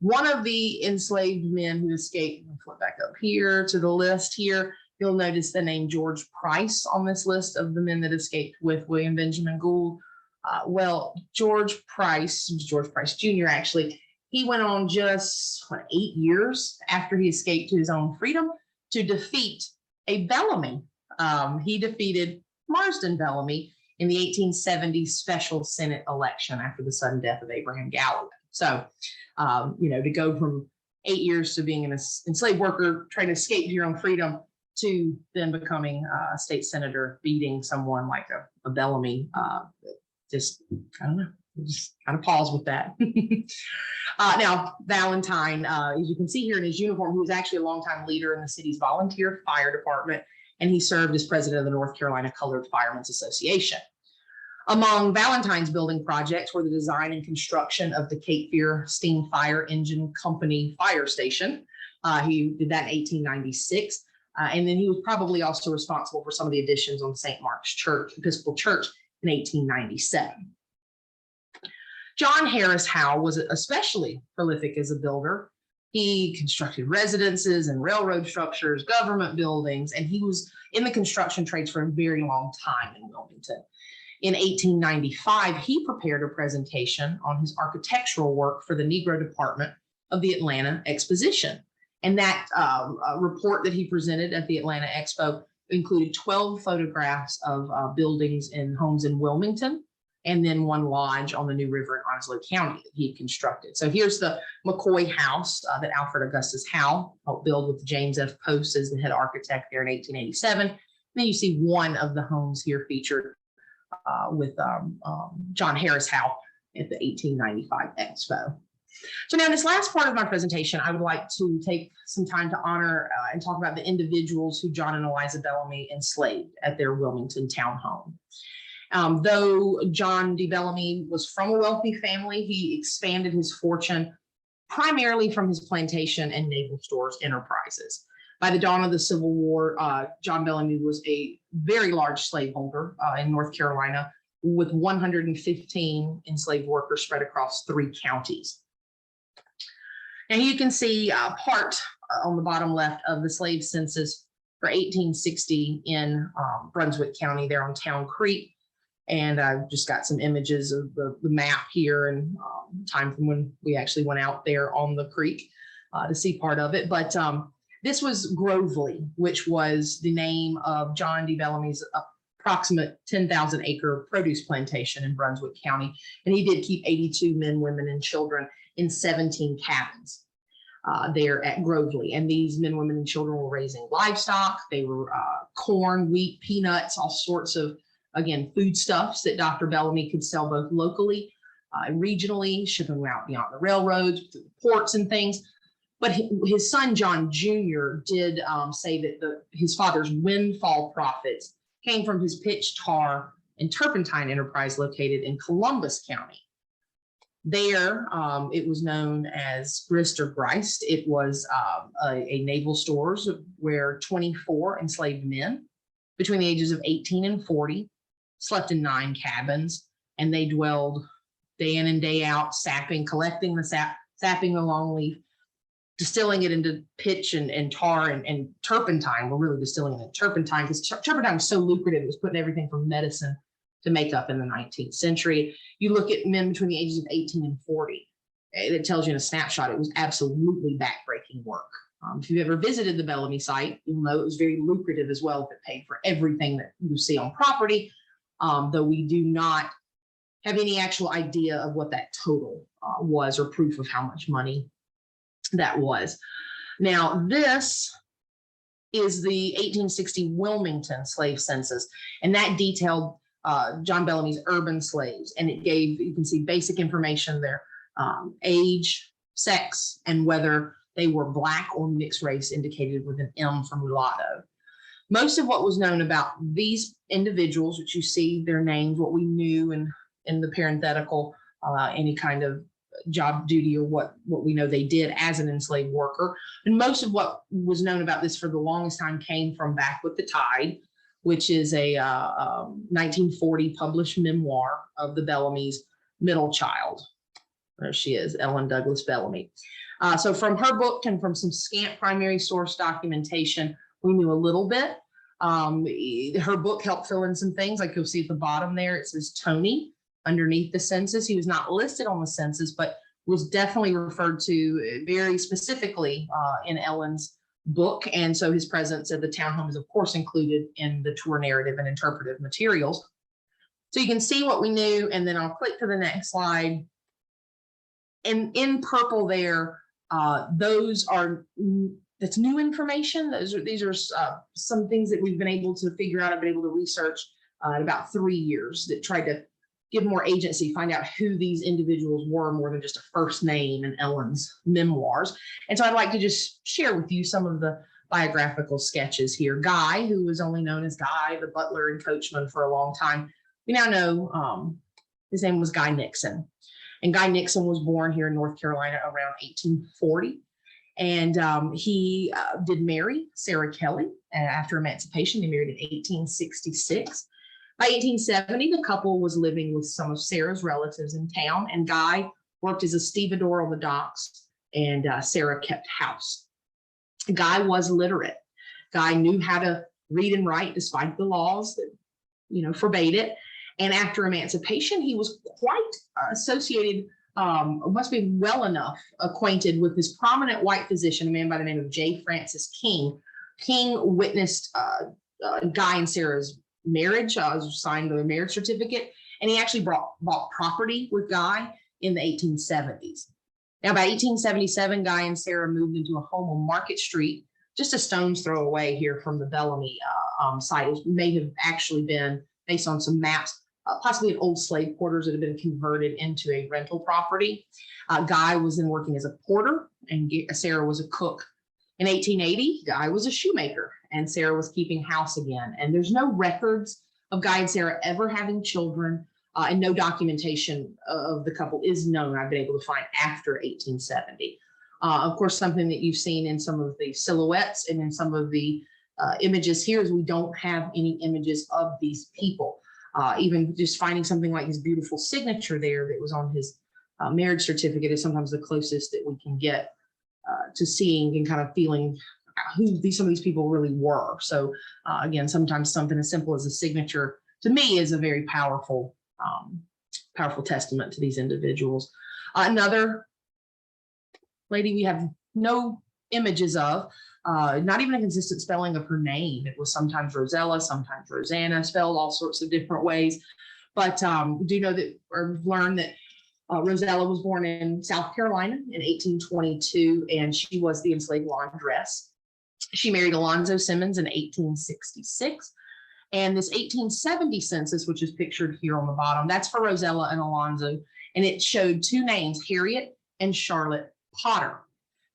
one of the enslaved men who escaped, I'll flip back up here to the list here, you'll notice the name George Price on this list of the men that escaped with William Benjamin Gould. Well, George Price Jr. actually, he went on just 8 years after he escaped to his own freedom to defeat a Bellamy. He defeated Marsden Bellamy in the 1870 special Senate election after the sudden death of Abraham Galloway. So, to go from 8 years to being an enslaved worker, trying to escape to your own freedom, to then becoming a state senator, beating someone like a Bellamy, just, I don't know, just kind of pause with that. Now, Valentine, as you can see here in his uniform, he was actually a longtime leader in the city's volunteer fire department, and he served as president of the North Carolina Colored Firemen's Association. Among Valentine's building projects were the design and construction of the Cape Fear Steam Fire Engine Company fire station. He did that in 1896. And then he was probably also responsible for some of the additions on St. Mark's Church, Episcopal Church, in 1897. John Harris Howe was especially prolific as a builder. He constructed residences and railroad structures, government buildings, and he was in the construction trades for a very long time in Wilmington. In 1895, he prepared a presentation on his architectural work for the Negro Department of the Atlanta Exposition. And that report that he presented at the Atlanta Expo included 12 photographs of buildings and homes in Wilmington, and then one lodge on the New River in Onslow County that he had constructed. So here's the McCoy house that Alfred Augustus Howe helped build with James F. Post as the head architect there in 1887. And then you see one of the homes here featured with John Harris Howe at the 1895 Expo. So now in this last part of my presentation, I would like to take some time to honor and talk about the individuals who John and Eliza Bellamy enslaved at their Wilmington townhome. Though John D. Bellamy was from a wealthy family, he expanded his fortune primarily from his plantation and naval stores enterprises. By the dawn of the Civil War, John Bellamy was a very large slaveholder in North Carolina, with 115 enslaved workers spread across 3 counties. And you can see part on the bottom left of the slave census for 1860 in Brunswick County there on Town Creek. And I've just got some images of the map here and time from when we actually went out there on the creek to see part of it. But this was Grovely, which was the name of John D. Bellamy's approximate 10,000 acre produce plantation in Brunswick County. And he did keep 82 men, women, and children in 17 cabins there at Grovely. And these men, women, and children were raising livestock. They were corn, wheat, peanuts, all sorts of, again, foodstuffs that Dr. Bellamy could sell both locally and regionally, shipping them out beyond the railroads, through the ports and things. But his son, John Jr., did say that his father's windfall profits came from his pitch, tar, and turpentine enterprise located in Columbus County. There, it was known as Grist or Grist. It was a naval stores where 24 enslaved men between the ages of 18 and 40 slept in 9 cabins, and they dwelled day in and day out, sapping, collecting the sap, sapping the longleaf, distilling it into pitch and tar and turpentine. We're really distilling it into turpentine because turpentine was so lucrative. It was putting everything from medicine to makeup in the 19th century. You look at men between the ages of 18 and 40. It tells you in a snapshot, it was absolutely backbreaking work. If you've ever visited the Bellamy site, you'll know it was very lucrative as well if it paid for everything that you see on property, though we do not have any actual idea of what that total was or proof of how much money that was. Now, this is the 1860 Wilmington slave census, and that detailed John Bellamy's urban slaves, and it gave, you can see basic information there, age, sex, and whether they were Black or mixed race, indicated with an M for mulatto. Most of what was known about these individuals, which you see their names, what we knew in the parenthetical, any kind of job duty or what we know they did as an enslaved worker. And most of what was known about this for the longest time came from Back with the Tide, which is a 1940 published memoir of the Bellamy's middle child. There she is, Ellen Douglas Bellamy. So from her book and from some scant primary source documentation, we knew a little bit. Her book helped fill in some things, like you'll see at the bottom there, it says Tony underneath the census. He was not listed on the census, but was definitely referred to very specifically in Ellen's book. And so his presence at the townhome is, of course, included in the tour narrative and interpretive materials. So you can see what we knew, and then I'll click to the next slide. And in purple there, that's new information. These are some things that we've been able to figure out. I've been able to research in about 3 years that tried to give more agency, find out who these individuals were more than just a first name in Ellen's memoirs. And so I'd like to just share with you some of the biographical sketches here. Guy, who was only known as Guy, the butler and coachman for a long time. We now know his name was Guy Nixon. And Guy Nixon was born here in North Carolina around 1840. And he did marry Sarah Kelly after emancipation. They married in 1866. By 1870, the couple was living with some of Sarah's relatives in town, and Guy worked as a stevedore on the docks, and Sarah kept house. Guy was literate. Guy knew how to read and write despite the laws that, forbade it. And after emancipation, he was quite associated, must be well enough acquainted with this prominent white physician, a man by the name of J. Francis King. King witnessed Guy and Sarah's marriage, signed their marriage certificate, and he actually bought property with Guy in the 1870s. Now, by 1877, Guy and Sarah moved into a home on Market Street, just a stone's throw away here from the Bellamy site. It may have actually been, based on some maps, possibly an old slave quarters that had been converted into a rental property. Guy was then working as a porter, and Sarah was a cook. In 1880, Guy was a shoemaker, and Sarah was keeping house again. And there's no records of Guy and Sarah ever having children, and no documentation of the couple is known. I've been able to find after 1870. Of course, something that you've seen in some of the silhouettes and in some of the images here is we don't have any images of these people. Even just finding something like his beautiful signature there that was on his marriage certificate is sometimes the closest that we can get to seeing and kind of feeling who some of these people really were. So again, sometimes something as simple as a signature to me is a very powerful, powerful testament to these individuals. Another lady we have no images of, not even a consistent spelling of her name. It was sometimes Rosella, sometimes Rosanna, spelled all sorts of different ways. But we do know that, or learned that Rosella was born in South Carolina in 1822, and she was the enslaved laundress. She married Alonzo Simmons in 1866. And this 1870 census, which is pictured here on the bottom, that's for Rosella and Alonzo. And it showed two names, Harriet and Charlotte Potter.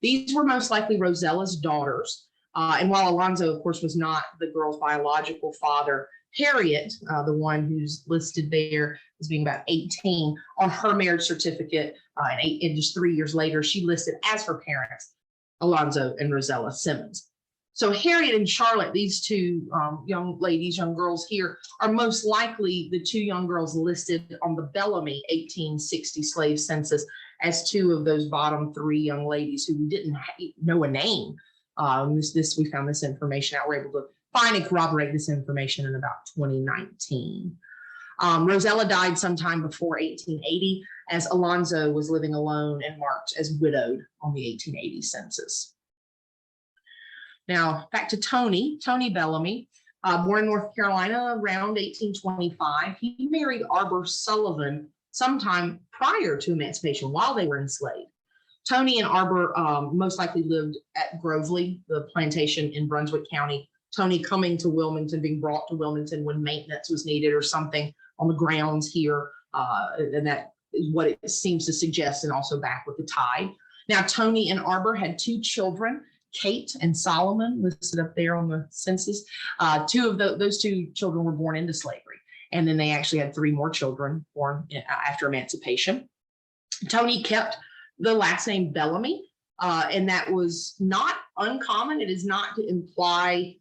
These were most likely Rosella's daughters. And while Alonzo, of course, was not the girl's biological father, Harriet, the one who's listed there as being about 18 on her marriage certificate, and just 3 years later, she listed as her parents, Alonzo and Rosella Simmons. So Harriet and Charlotte, these two young ladies, young girls here, are most likely the two young girls listed on the Bellamy 1860 slave census as two of those bottom three young ladies who didn't know a name. We found this information out. We're able to find and corroborate this information in about 2019. Rosella died sometime before 1880, as Alonzo was living alone and marked as widowed on the 1880 census. Now, back to Tony Bellamy, born in North Carolina around 1825. He married Arbor Sullivan sometime prior to emancipation while they were enslaved. Tony and Arbor most likely lived at Grovely, the plantation in Brunswick County. Tony coming to Wilmington, being brought to Wilmington when maintenance was needed or something on the grounds here. And that is what it seems to suggest, and also back with the tide. Now, Tony and Arbor had two children, Kate and Solomon, listed up there on the census. Those two children were born into slavery. And then they actually had three more children born after emancipation. Tony kept the last name Bellamy, and that was not uncommon. It is not to imply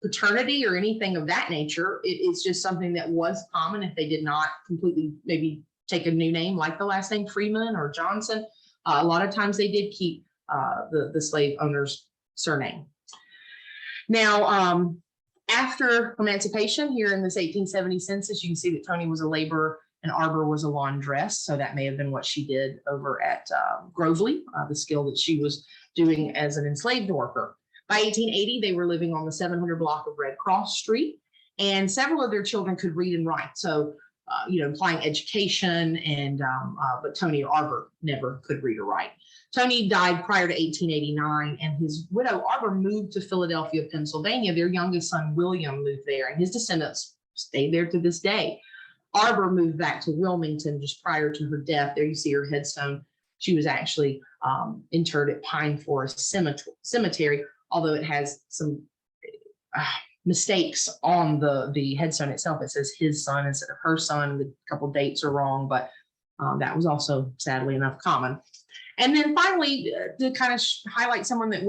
paternity or anything of that nature. It's just something that was common if they did not completely maybe take a new name like the last name Freeman or Johnson. A lot of times they did keep the slave owner's surname. Now, after emancipation here in this 1870 census, you can see that Tony was a laborer and Arbor was a laundress. So that may have been what she did over at Grovely, the skill that she was doing as an enslaved worker. By 1880, they were living on the 700 block of Red Cross Street, and several of their children could read and write. So, implying education, and but Tony Arbor never could read or write. Tony died prior to 1889, and his widow Arbor moved to Philadelphia, Pennsylvania. Their youngest son, William, moved there, and his descendants stayed there to this day. Arbor moved back to Wilmington just prior to her death. There you see her headstone. She was actually interred at Pine Forest Cemetery, although it has some mistakes on the headstone itself. It says his son instead of her son. The couple dates are wrong, but that was also, sadly enough, common. And then finally, to kind of highlight someone that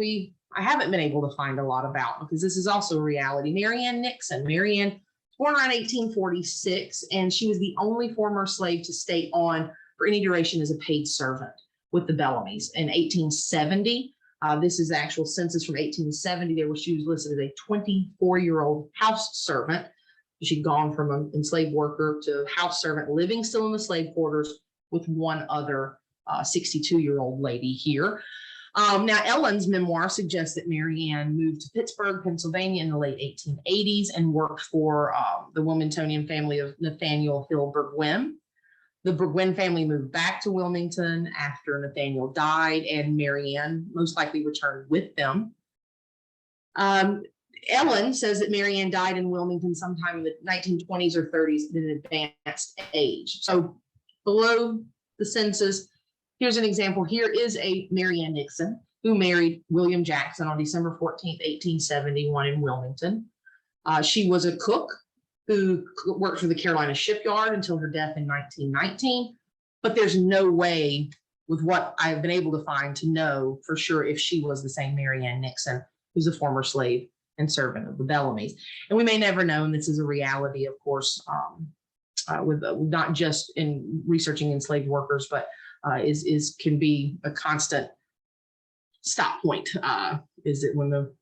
I haven't been able to find a lot about, because this is also a reality, Mary Ann Nixon. Mary Ann was born around 1846, and she was the only former slave to stay on for any duration as a paid servant with the Bellamys. In 1870, this is the actual census from 1870. She was listed as a 24-year-old house servant. She'd gone from an enslaved worker to house servant, living still in the slave quarters with one other 62-year-old lady here. Now, Ellen's memoir suggests that Mary Ann moved to Pittsburgh, Pennsylvania in the late 1880s and worked for the Wilmingtonian family of Nathaniel Hill Burgwin. The Burgwin family moved back to Wilmington after Nathaniel died, and Mary Ann most likely returned with them. Ellen says that Mary Ann died in Wilmington sometime in the 1920s or 30s at an advanced age. So below the census, here's an example. Here is a Mary Ann Nixon who married William Jackson on December 14th, 1871 in Wilmington. She was a cook who worked for the Carolina shipyard until her death in 1919. But there's no way, with what I've been able to find, to know for sure if she was the same Mary Ann Nixon, who's a former slave and servant of the Bellamys. And we may never know, and this is a reality, of course, with not just in researching enslaved workers, but can be a constant stop point. Is it when the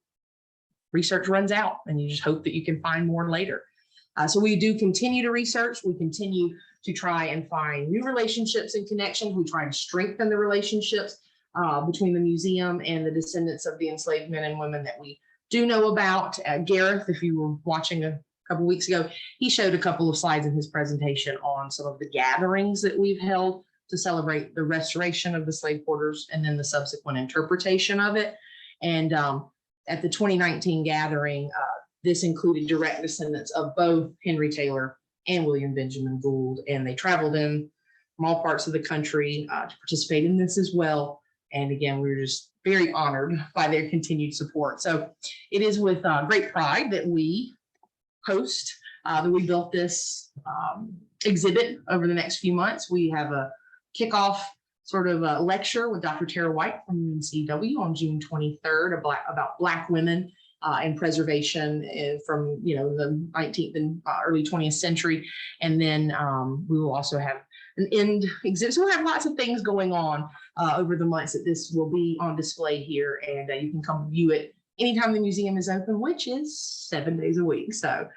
research runs out and you just hope that you can find more later. So we do continue to research. We continue to try and find new relationships and connections. We try to strengthen the relationships between the museum and the descendants of the enslaved men and women that we do know about. Gareth, if you were watching a couple weeks ago, he showed a couple of slides in his presentation on some of the gatherings that we've held to celebrate the restoration of the slave quarters and then the subsequent interpretation of it. And at the 2019 gathering, this included direct descendants of both Henry Taylor and William Benjamin Gould, and they traveled in from all parts of the country to participate in this as well. And again, we were just very honored by their continued support. So it is with great pride that we host, that we built this exhibit over the next few months. We have a kickoff sort of a lecture with Dr. Tara White from UNCW on June 23rd about Black women and preservation from the 19th and early 20th century. And then we will also have an end exhibit. So we'll have lots of things going on over the months that this will be on display here, and you can come view it anytime the museum is open, which is 7 days a week. So,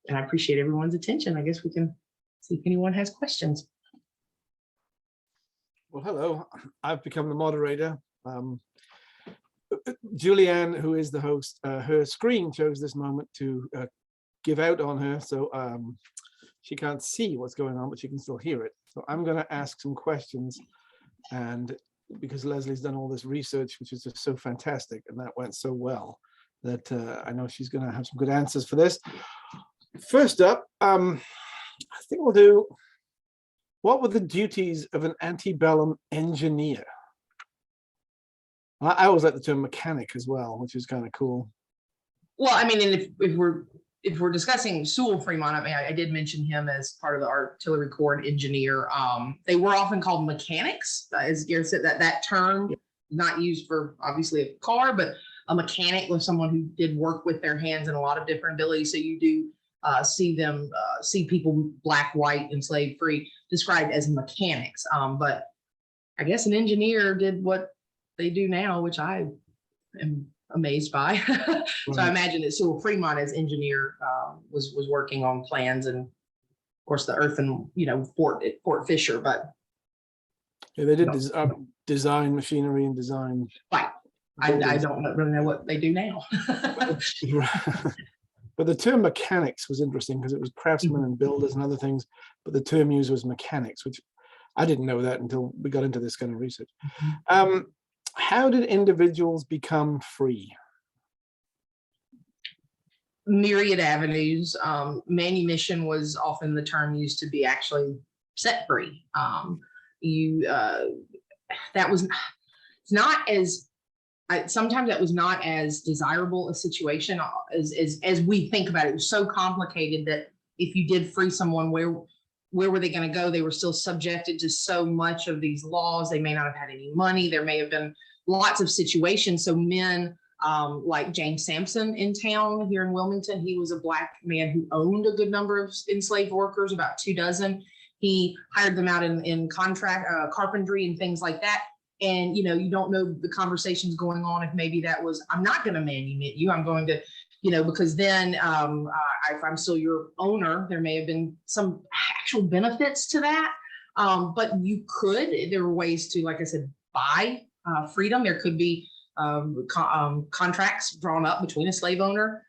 and I appreciate everyone's attention. I guess we can see if anyone has questions. Well, hello, I've become the moderator. Julianne, who is the host, her screen shows this moment to give out on her, so she can't see what's going on, but she can still hear it. So I'm going to ask some questions, and because Leslie's done all this research, which is just so fantastic, and that went so well, that I know she's going to have some good answers for this. First up, I think we'll do, what were the duties of an antebellum engineer? I always like the term mechanic as well, which is kind of cool. Well, I mean, and if we're discussing Sewell Fremont, I mean, I did mention him as part of the artillery corps engineer. They were often called mechanics, as Gareth said, that term not used for obviously a car, but a mechanic was someone who did work with their hands and a lot of different abilities. So you do see people, black, white, enslaved, free, described as mechanics. But I guess an engineer did what they do now, which I am amazed by. So I imagine that Sewell Fremont as engineer was working on plans, and of course the earthen fort at Fort Fisher. But yeah, they did design machinery and design. Right. I don't really know what they do now. But the term mechanics was interesting because it was craftsmen and builders and other things, but the term used was mechanics, which I didn't know that until we got into this kind of research. How did individuals become free? Myriad avenues. Manumission was often the term used to be actually set free. Sometimes that was not as desirable a situation as we think about it. It was so complicated that if you did free someone, where were they going to go? They were still subjected to so much of these laws. They may not have had any money. There may have been lots of situations. So men like James Sampson in town here in Wilmington, he was a black man who owned a good number of enslaved workers, about 24. He hired them out in contract carpentry and things like that. And, you don't know the conversations going on if maybe that was, I'm not going to manumit you. I'm going to, because then if I'm still your owner, there may have been some actual benefits to that. But there were ways to, like I said, buy freedom. There could be contracts drawn up between a slave owner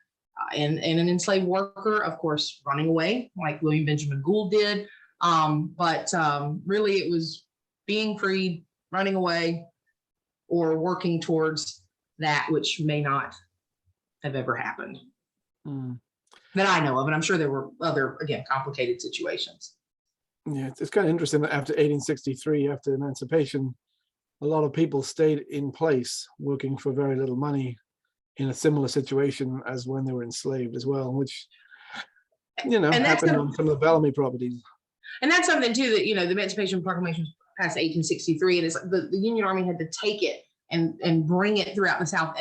and an enslaved worker, of course, running away like William Benjamin Gould did. But really it was being freed, running away, or working towards that which may not have ever happened Mm. that I know of. And I'm sure there were other, again, complicated situations. Yeah, it's kind of interesting that after 1863, after emancipation, a lot of people stayed in place working for very little money in a similar situation as when they were enslaved as well, which, you know, And that's happened on some of the Bellamy properties. And that's something too that, you know, the Emancipation Proclamation passed 1863, and it's like the Union Army had to take it and bring it throughout the South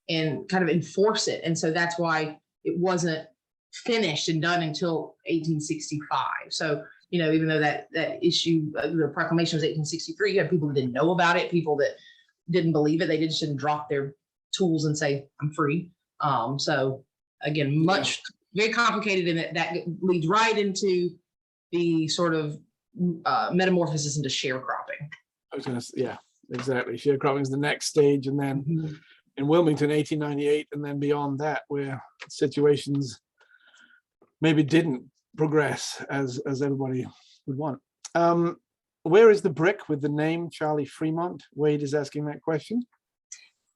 and kind of enforce it. And so that's why it wasn't finished and done until 1865. So, you know, even though that issue, the proclamation was 1863, you had people that didn't know about it, people that didn't believe it. They just didn't drop their tools and say, I'm free. So again, very complicated, and that leads right into the sort of metamorphosis into sharecropping. I was going to, yeah, exactly. Sharecropping is the next stage. And then Mhm. in Wilmington, 1898, and then beyond that, where situations maybe didn't progress as everybody would want. Where is the brick with the name Charlie Fremont? Wade is asking that question.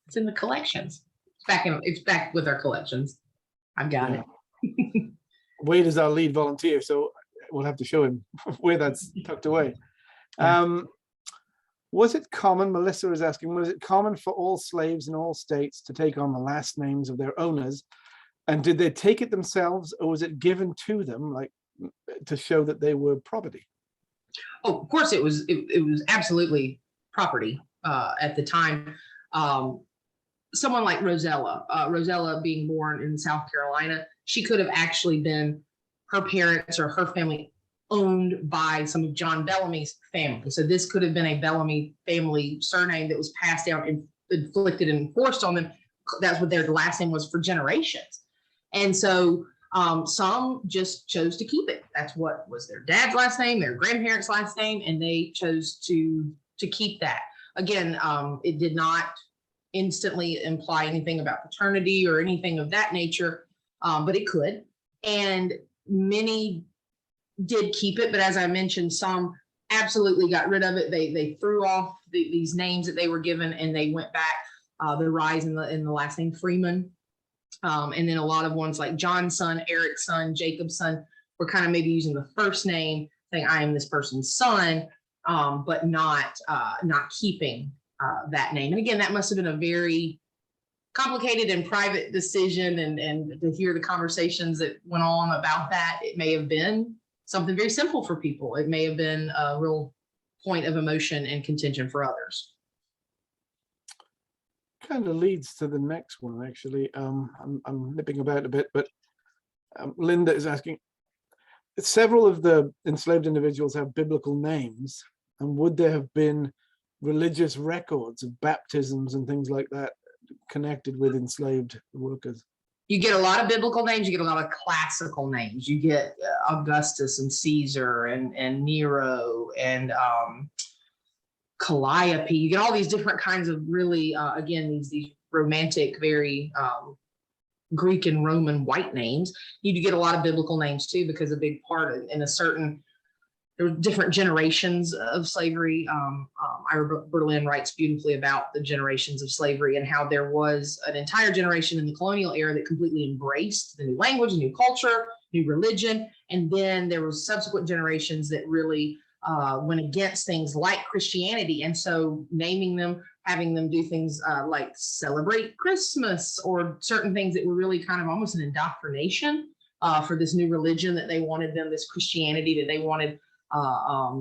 It's in the collections. It's back with our collections. I've got it. Wade is our lead volunteer, so we'll have to show him where that's tucked away. Was it common, Melissa is asking, was it common for all slaves in all states to take on the last names of their owners? And did they take it themselves, or was it given to them, like to show that they were property? Oh, of course, it was absolutely property at the time. Someone like Rosella being born in South Carolina, she could have actually been, her parents or her family owned by some of John Bellamy's family. So this could have been a Bellamy family surname that was passed down and inflicted and enforced on them. That's what their last name was for generations. And so some just chose to keep it. That's what was their dad's last name, their grandparents' last name, and they chose to keep that. Again, it did not instantly imply anything about paternity or anything of that nature, but it could. And many did keep it, but as I mentioned, some absolutely got rid of it. They threw off these names that they were given, and they went back. The rise in the last name Freeman. And then a lot of ones like John's son, Eric's son, Jacob's son were kind of maybe using the first name, saying I am this person's son, but not keeping that name. And again, that must have been a very complicated and private decision. And to hear the conversations that went on about that, it may have been something very simple for people. It may have been a real point of emotion and contention for others. Kind of leads to the next one, actually. I'm nipping about a bit, but Linda is asking, several of the enslaved individuals have biblical names, and would there have been religious records of baptisms and things like that connected with enslaved workers? You get a lot of biblical names, you get a lot of classical names. You get Augustus and Caesar and Nero and Calliope. You get all these different kinds of really, again, these romantic, very Greek and Roman white names. You do get a lot of biblical names too, because a big part in a certain, there were different generations of slavery. Ira Berlin writes beautifully about the generations of slavery and how there was an entire generation in the colonial era that completely embraced the new language, new culture, new religion. And then there were subsequent generations that really went against things like Christianity. And so naming them, having them do things like celebrate Christmas or certain things that were really kind of almost an indoctrination for this new religion that they wanted them, this Christianity that they wanted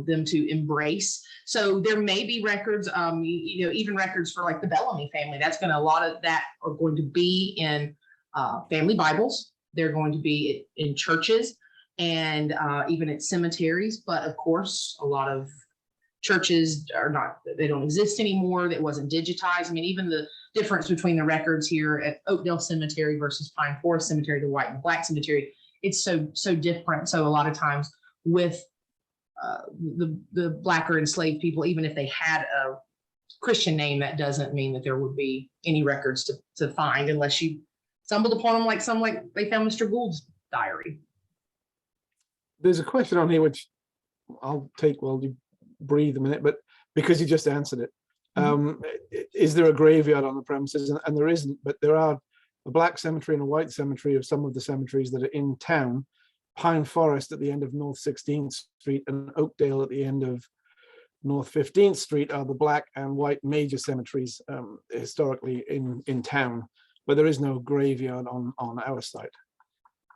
them to embrace. So there may be records, you know, even records for like the Bellamy family. That's going to, a lot of that are going to be in family Bibles. They're going to be in churches and even at cemeteries. But of course, a lot of churches are not, they don't exist anymore. That wasn't digitized. I mean, even the difference between the records here at Oakdale Cemetery versus Pine Forest Cemetery, the white and black cemetery, it's so different. So a lot of times with the black or enslaved people, even if they had a Christian name, that doesn't mean that there would be any records to find unless you stumbled upon them, like they found Mr. Gould's diary. There's a question on here which I'll take while you breathe a minute, but because you just answered it, is there a graveyard on the premises? And there isn't, but there are a black cemetery and a white cemetery of some of the cemeteries that are in town. Pine Forest at the end of North 16th Street and Oakdale at the end of North 15th Street are the black and white major cemeteries historically in town, but there is no graveyard on our site.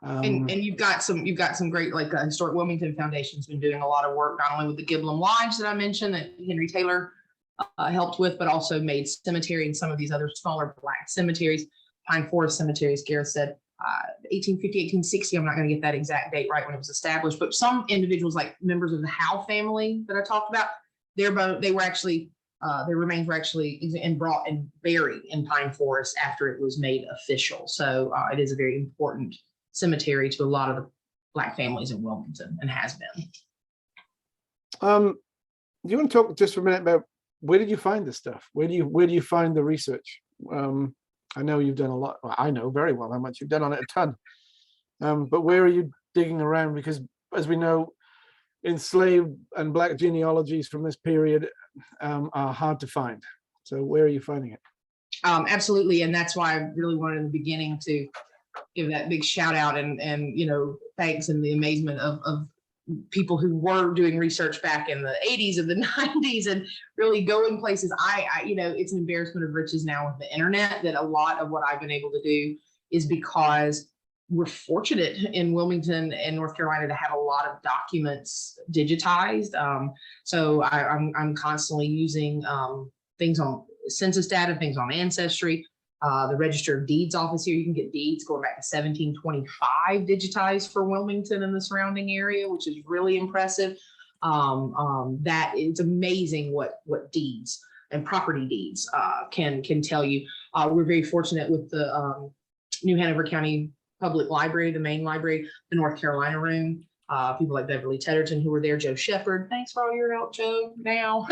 And you've got some great, like Historic Wilmington Foundation's been doing a lot of work, not only with the Giblin Lodge that I mentioned that Henry Taylor helped with, but also made cemetery and some of these other smaller black cemeteries. Pine Forest Cemetery, as Gareth said, 1850, 1860. I'm not going to get that exact date right when it was established, but some individuals, like members of the Howe family that I talked about, their remains were actually brought and buried in Pine Forest after it was made official. So it is a very important cemetery to a lot of the black families in Wilmington, and has been. Do you want to talk just for a minute about where did you find this stuff? Where do you find the research? I know you've done a lot. Well, I know very well how much you've done on it, a ton. But where are you digging around? Because as we know, enslaved and black genealogies from this period are hard to find. So where are you finding it? Absolutely, and that's why I really wanted in the beginning to give that big shout out and thanks and the amazement of people who were doing research back in the 80s and the 90s and really going places. I it's an embarrassment of riches now with the internet that a lot of what I've been able to do is because we're fortunate in Wilmington and North Carolina to have a lot of documents digitized. So I'm constantly using things on census data, things on Ancestry. The Register of Deeds office here, you can get deeds going back to 1725 digitized for Wilmington and the surrounding area, which is really impressive. That it's amazing what deeds and property deeds can tell you. We're very fortunate with the New Hanover County Public Library, the main library, the North Carolina room. People like Beverly Tedderton who were there, Joe Shepard. Thanks for all your help, Joe. Now,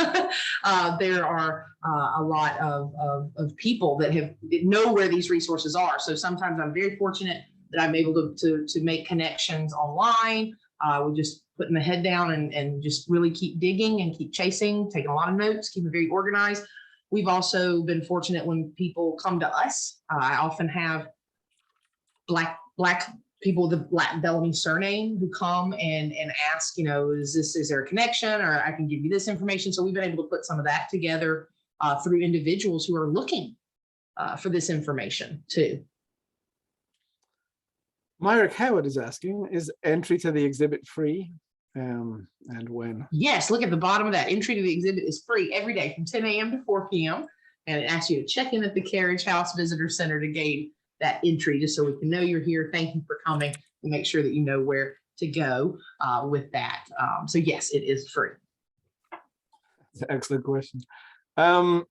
there are a lot of people that know where these resources are. So sometimes I'm very fortunate that I'm able to make connections online. We're just putting the head down and just really keep digging and keep chasing, taking a lot of notes, keeping very organized. We've also been fortunate when people come to us. I often have black people with the black Bellamy surname who come and ask, is there a connection, or I can give you this information. So we've been able to put some of that together through individuals who are looking for this information too. Myrick Howard is asking, is entry to the exhibit free, and when? Yes, look at the bottom of that. Entry to the exhibit is free every day from 10 a.m. to 4 p.m. And it asks you to check in at the Carriage House Visitor Center to gain that entry, just so we can know you're here. Thank you for coming, and make sure that you know where to go with that. So yes, it is free. That's an excellent question. One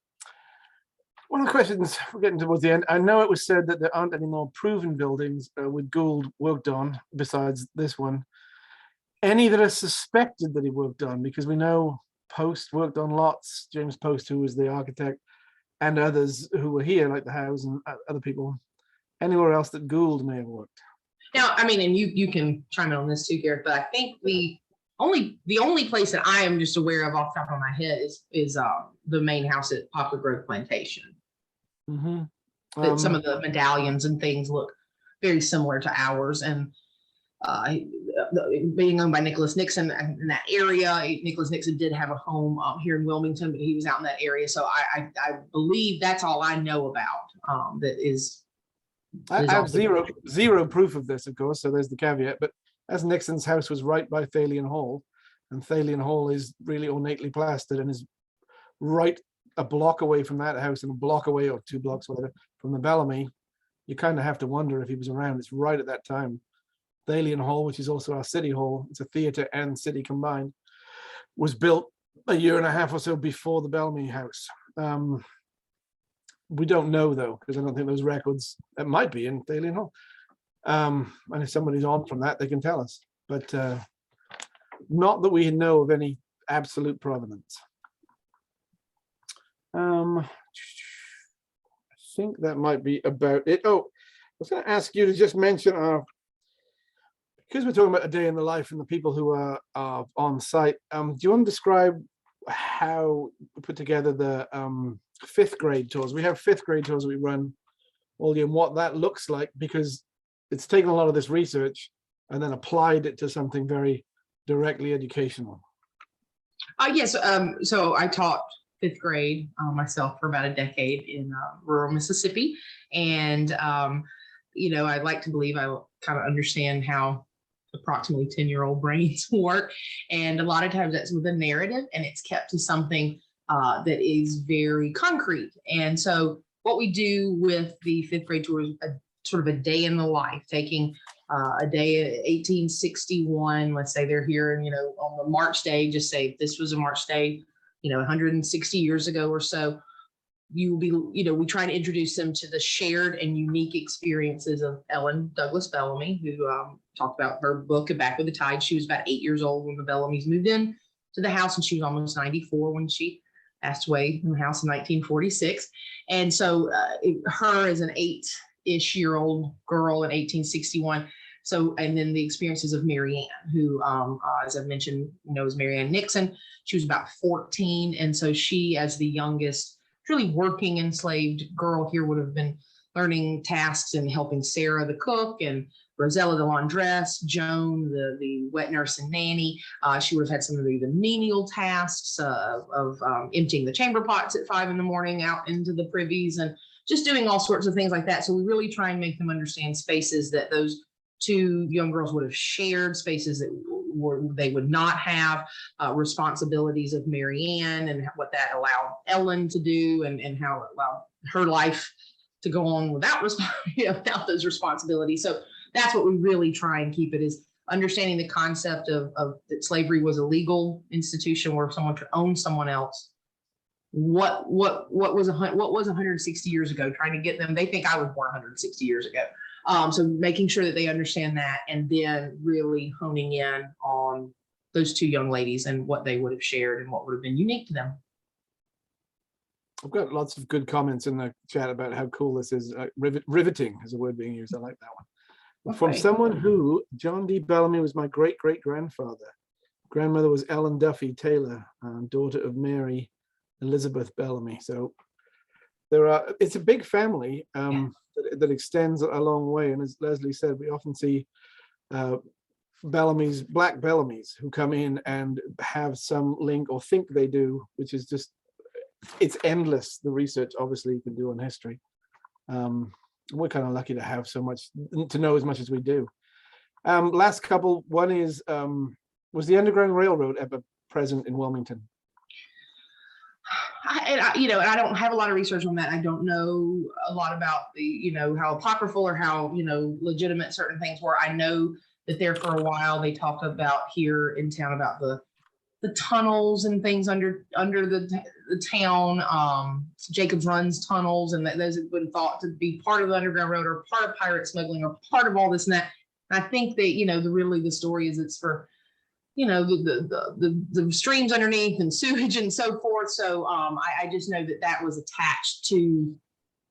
of the questions we're getting towards the end, I know it was said that there aren't any more proven buildings with Gould worked on besides this one. Any that are suspected that he worked on? Because we know Post worked on lots, James Post, who was the architect, and others who were here, like the Howes and other people. Anywhere else that Gould may have worked? Now, I mean, and you can chime in on this too, Garrett, but I think the only place that I am just aware of off the top of my head is the main house at Poplar Grove Plantation. Mm-hmm. Some of the medallions and things look very similar to ours, and being owned by Nicholas Nixon in that area. Nicholas Nixon did have a home here in Wilmington, but he was out in that area. So I believe that's all I know about. That is. I have zero proof of this, of course, so there's the caveat. But as Nixon's house was right by Thalian Hall, and Thalian Hall is really ornately plastered and is right a block away from that house and a block away, or 2 blocks, whatever, from the Bellamy, you kind of have to wonder if he was around. It's right at that time. Thalian Hall, which is also our city hall, it's a theater and city combined, was built a year and a half or so before the Bellamy house. We don't know, though, because I don't think those records, that might be in Thalian Hall. And if somebody's on from that, they can tell us. But not that we know of any absolute provenance. I think that might be about it. Oh, I was going to ask you to just mention because we're talking about a day in the life and the people who are on site. Do you want to describe how we put together the 5th grade tours? We have 5th grade tours we run William, what that looks like, because it's taken a lot of this research and then applied it to something very directly educational. Yes. So I taught fifth grade myself for about a decade in rural Mississippi. And, I'd like to believe I kind of understand how approximately 10-year-old brains work. And a lot of times that's with a narrative, and it's kept to something that is very concrete. And so what we do with the fifth grade tour is sort of a day in the life, taking a day in 1861. Let's say they're here, and on the March day, just say this was a March day, 160 years ago or so. You will be, we try to introduce them to the shared and unique experiences of Ellen Douglas Bellamy, who talked about her book Back with the Tide. She was about 8 years old when the Bellamys moved in to the house, and she was almost 94 when she passed away in the house in 1946. And so her as an 8-ish year old girl in 1861. So, and then the experiences of Mary Ann, who, as I've mentioned, was Mary Ann Nixon. She was about 14. And so she, as the youngest, really working enslaved girl here, would have been learning tasks and helping Sarah, the cook, and Rosella, the laundress, Joan, the wet nurse and nanny. She would have had some of the menial tasks of emptying the chamber pots at 5 in the morning out into the privies, and just doing all sorts of things like that. So we really try and make them understand spaces that those two young girls would have shared, spaces that they would not have, responsibilities of Mary Ann and what that allowed Ellen to do, and how it allowed her life to go on without without those responsibilities. So that's what we really try and keep it, is understanding the concept of that slavery was a legal institution where someone could own someone else. What was 160 years ago? Trying to get them, they think I was born 160 years ago. So making sure that they understand that, and then really honing in on those two young ladies and what they would have shared and what would have been unique to them. I've got lots of good comments in the chat about how cool this is. Riveting is a word being used. I like that one. Okay. From someone who, John D. Bellamy was my great-great-grandfather. Grandmother was Ellen Duffy Taylor, daughter of Mary Elizabeth Bellamy. So it's a big family that extends a long way. And as Leslie said, we often see Bellamy's, black Bellamys, who come in and have some link, or think they do, which is just, it's endless, the research obviously you can do on history. We're kind of lucky to have so much, to know as much as we do. Last couple, one is, was the Underground Railroad ever present in Wilmington? And I don't have a lot of research on that. I don't know a lot about the, how apocryphal or how, legitimate certain things were. I know that there for a while they talked about here in town about the tunnels and things under the town, Jacob's Run's tunnels, and that those have been thought to be part of the Underground Road or part of pirate smuggling or part of all this and that. And I think that, the story is it's for, the streams underneath and sewage and so forth. So I just know that was attached to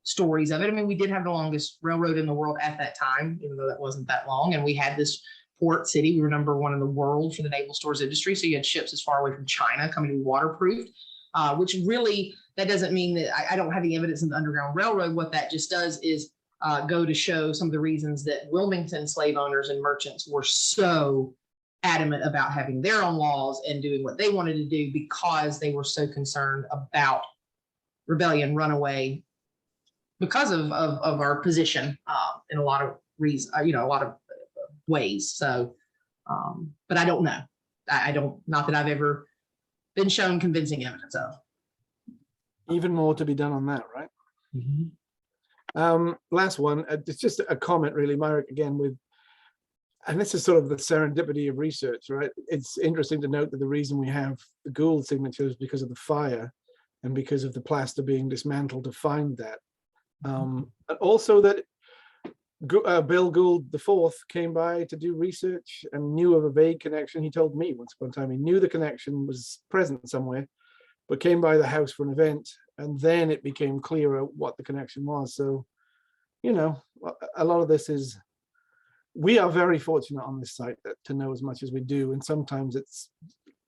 stories of it. I mean, we did have the longest railroad in the world at that time, even though that wasn't that long. And we had this port city. We were number one in the world for the naval stores industry. So you had ships as far away from China coming to be waterproofed, which really, that doesn't mean that I don't have the evidence in the Underground Railroad. What that just does is go to show some of the reasons that Wilmington slave owners and merchants were so adamant about having their own laws and doing what they wanted to do, because they were so concerned about rebellion, runaway, because of our position in a lot of reasons, a lot of ways. So, but I don't know. I don't, not that I've ever been shown convincing evidence of. Even more to be done on that, right? Mm-hmm. Last one, it's just a comment really, Myrick, again, and this is sort of the serendipity of research, right? It's interesting to note that the reason we have the Gould signature is because of the fire and because of the plaster being dismantled to find that. But also that Bill Gould IV came by to do research and knew of a vague connection. He told me once upon a time he knew the connection was present somewhere, but came by the house for an event, and then it became clearer what the connection was. So, a lot of this is, we are very fortunate on this site to know as much as we do, and sometimes it's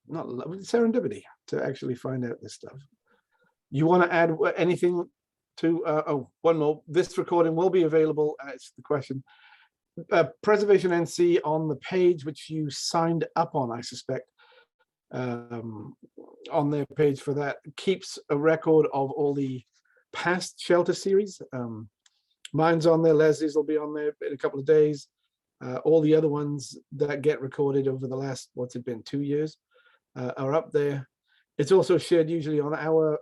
not serendipity to actually find out this stuff. You want to add anything, one more. This recording will be available. It's the question. Preservation NC on the page which you signed up on, I suspect, on their page for that, keeps a record of all the past shelter series. Mine's on there. Leslie's will be on there in a couple of days. All the other ones that get recorded over the last, what's it been, 2 years, are up there. It's also shared usually on our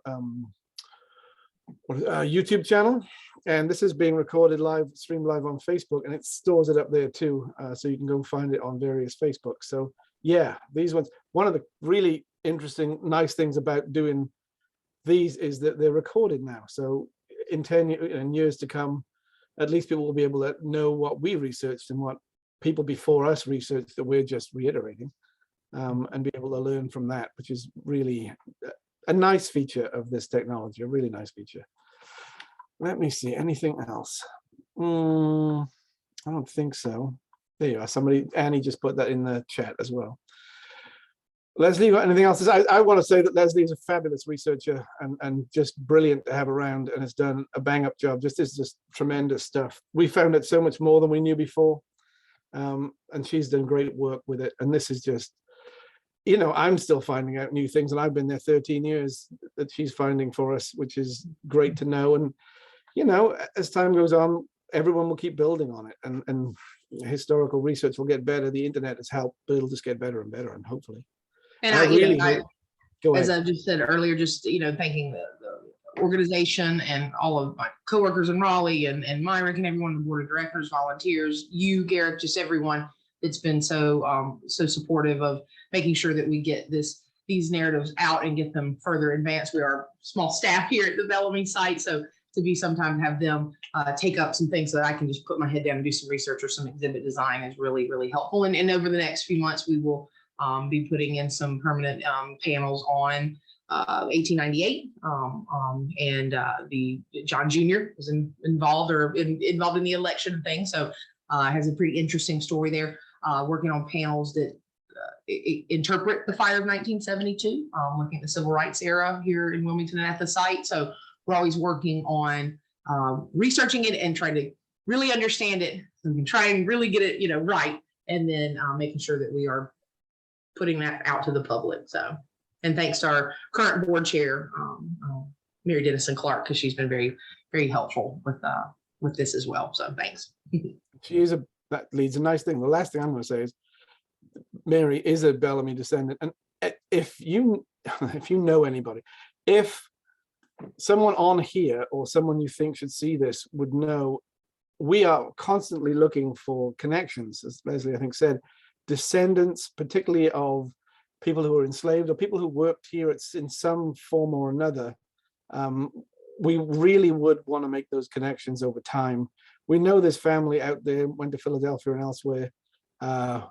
YouTube channel, and this is being recorded live, streamed live on Facebook, and it stores it up there too, so you can go find it on various Facebooks. So yeah, these ones, one of the really interesting, nice things about doing these is that they're recorded now. So in 10 years to come, at least people will be able to know what we researched and what people before us researched that we're just reiterating, and be able to learn from that, which is really a nice feature of this technology, a really nice feature. Let me see, anything else? I don't think so. There you are. Somebody, Annie just put that in the chat as well. Leslie, you got anything else to say? I want to say that Leslie is a fabulous researcher and just brilliant to have around, and has done a bang up job. This is just tremendous stuff. We found it so much more than we knew before. And she's done great work with it. And this is just, you know, I'm still finding out new things, and I've been there 13 years that she's finding for us, which is great to know. And, you know, as time goes on, everyone will keep building on it, and historical research will get better. The internet has helped, but it'll just get better and better, and hopefully. And as I just said earlier, just, you know, thanking the organization and all of my coworkers in Raleigh and Myrick and everyone on the board of directors, volunteers, you, Garrett, just everyone. It's been so supportive of making sure that we get these narratives out and get them further advanced. We are a small staff here at the Bellamy site, so to be sometimes have them take up some things so that I can just put my head down and do some research or some exhibit design is really, really helpful. And over the next few months, we will be putting in some permanent panels on 1898, and the John Jr. was involved in the election thing, so has a pretty interesting story there. Working on panels that interpret the fire of 1972, looking at the civil rights era here in Wilmington and at the site. So we're always working on researching it and trying to really understand it, so we can try and really get it, you know, right, and then making sure that we are putting that out to the public. So, and thanks to our current board chair, Mary Dennison Clark, because she's been very, very helpful with this as well. So thanks. She is that leads a nice thing. The last thing I'm going to say is Mary is a Bellamy descendant, and if you know anybody, if someone on here or someone you think should see this would know, we are constantly looking for connections, as Leslie I think said, descendants, particularly of people who were enslaved or people who worked here in some form or another. We really would want to make those connections over time. We know this family out there went to Philadelphia and elsewhere, and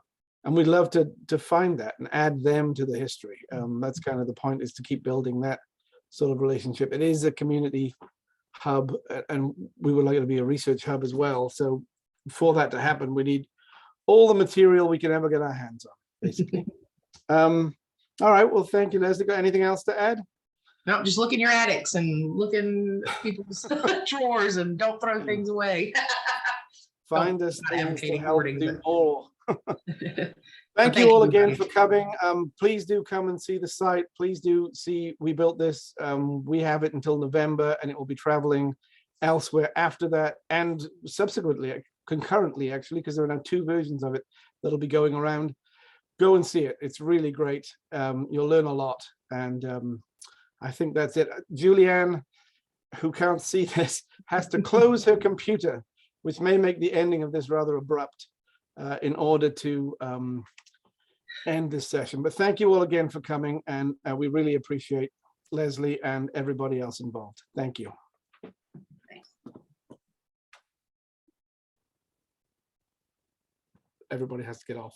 we'd love to find that and add them to the history. That's kind of the point, is to keep building that sort of relationship. It is a community hub, and we would like it to be a research hub as well. So for that to happen, we need all the material we can ever get our hands on, basically. All right, well, thank you, Leslie. Got anything else to add? No, just look in your attics and look in people's drawers and don't throw things away. Find us things to help do more. Thank Thank you all again for coming. Please do come and see the site. Please do see, we built this. We have it until November, and it will be traveling elsewhere after that, and subsequently, concurrently, actually, because there are now 2 versions of it that'll be going around. Go and see it. It's really great. You'll learn a lot. And I think that's it. Julianne, who can't see this, has to close her computer, which may make the ending of this rather abrupt, in order to end this session. But thank you all again for coming, and we really appreciate Leslie and everybody else involved. Thank you. Thanks. Everybody has to get off.